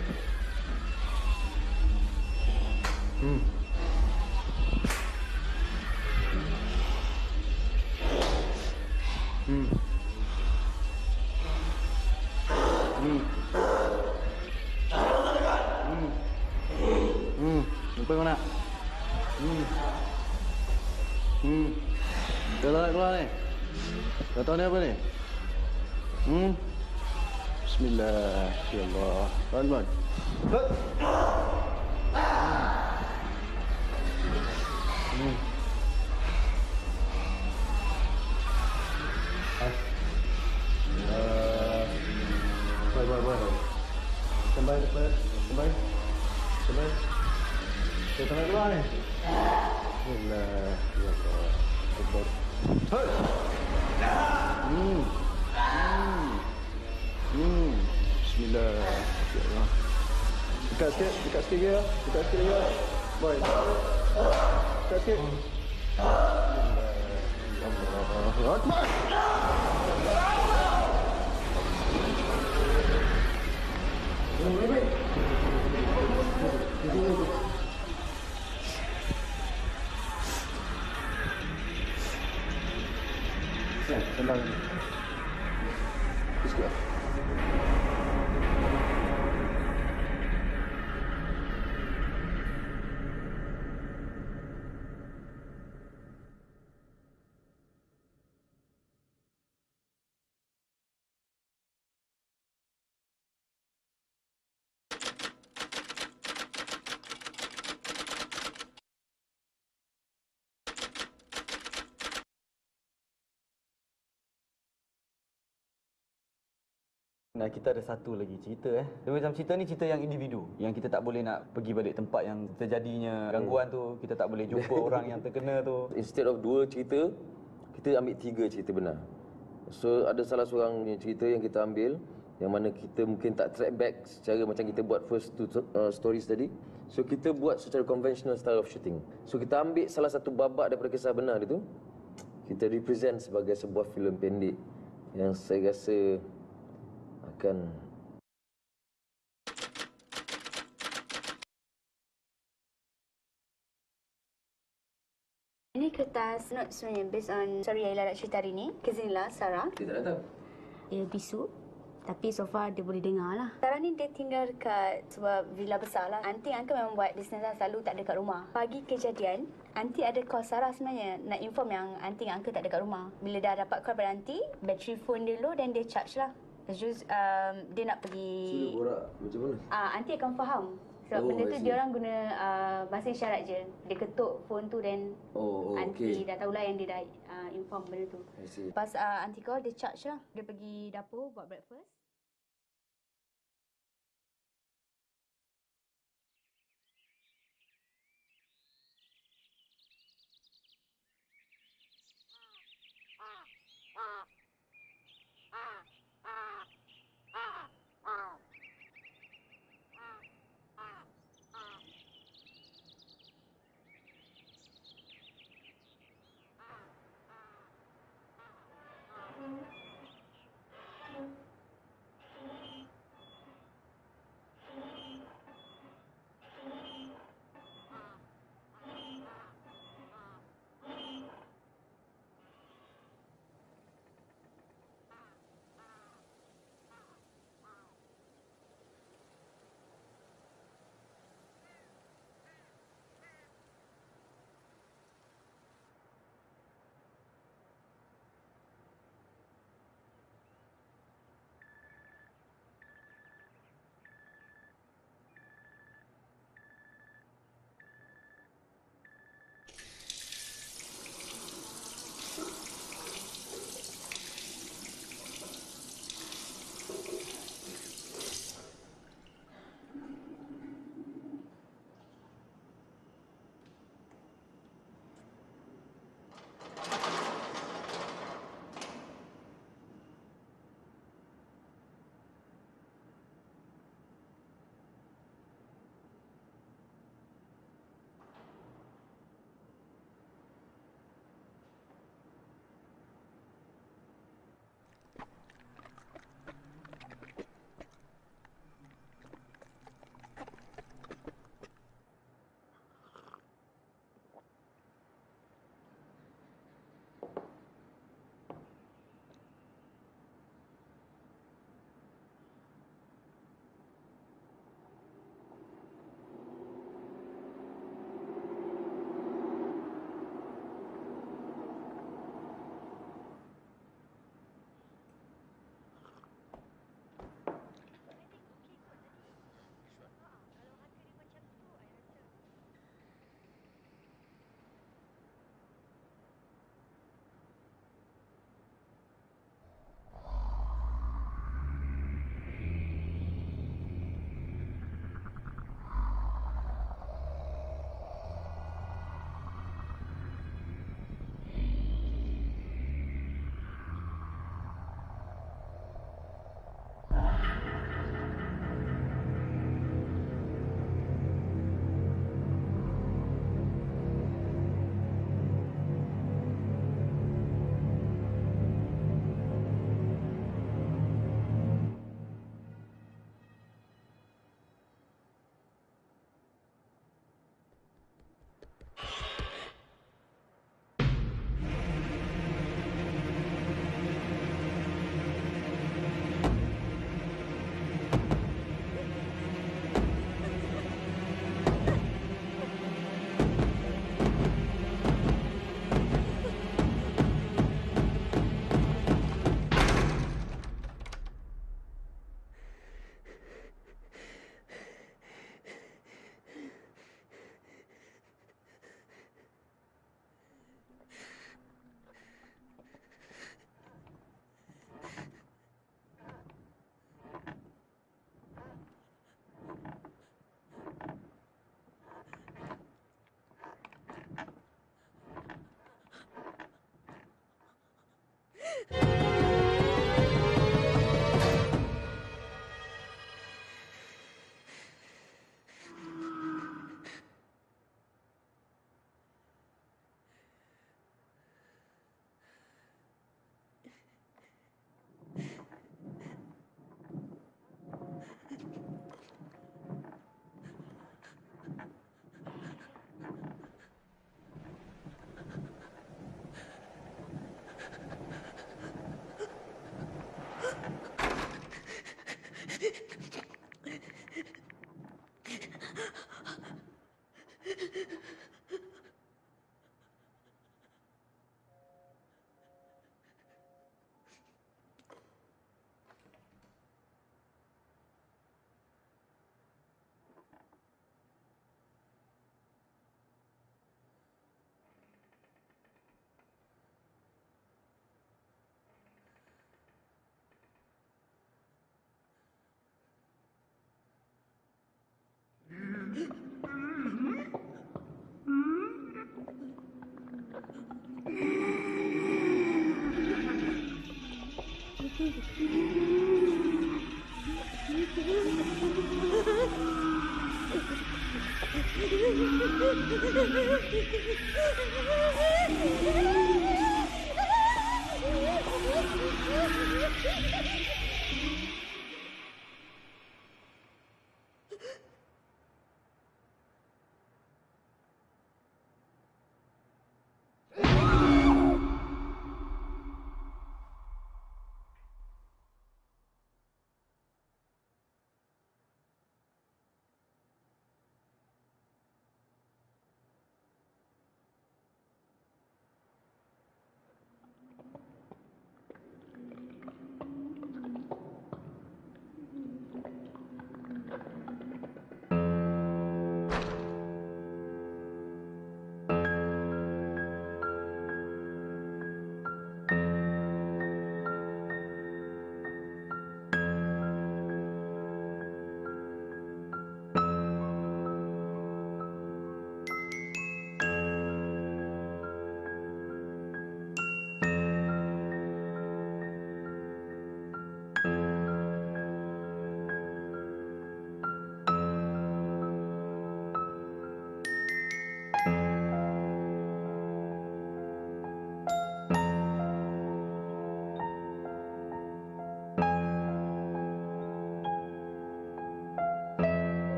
Apa kau nak? Kau tak nak keluar ni? Kau tahu ni apa ni? Bismillah. Ya Allah. Tuan-tuan. Baik. Kembali. Saya tak nak keluar ni. Bismillah. Ya Allah. Akbar. Hai. Bismillah. Ya Allah. Dekat sikit ya. Dekat sikit ya. Boy. Dekat sikit. Allahu Akbar. Tenang. Bismillah. Nah, kita ada satu lagi cerita Dia macam cerita ni cerita yang individu. Yang kita tak boleh nak pergi balik tempat yang terjadinya gangguan tu. Kita tak boleh jumpa orang yang terkena tu. Instead of 2 cerita, kita ambil 3 cerita benar. So ada salah seorang cerita yang kita ambil yang mana kita mungkin tak track back secara macam kita buat first 2 stories tadi. So kita buat secara conventional style of shooting. So kita ambil salah satu babak daripada kisah benar itu, kita represent sebagai sebuah filem pendek yang saya rasa akan Ini kertas note sebenarnya based on story yang Ella nak cerita hari ni. Kezila, Sarah. Dia tak datang. Dia bisu. Tapi so far dia boleh dengar lah. Sarah ni dia tinggal dekat sebuah villa besar lah. Aunty uncle memang buat bisnes lah, selalu tak ada kat rumah. Pagi kejadian, aunty ada call Sarah sebenarnya. Nak inform yang aunty dan uncle tak ada kat rumah. Bila dah dapat call pada aunty, bateri phone dia low dan dia charge lah. Terus dia nak pergi... So dia borak macam mana? Aunty akan faham. Sebab benda tu dia orang guna bahasa isyarat je. Dia ketuk phone tu dan aunty dah tahulah yang dia dah inform benda tu. Lepas aunty call, dia charge lah. Dia pergi dapur buat breakfast.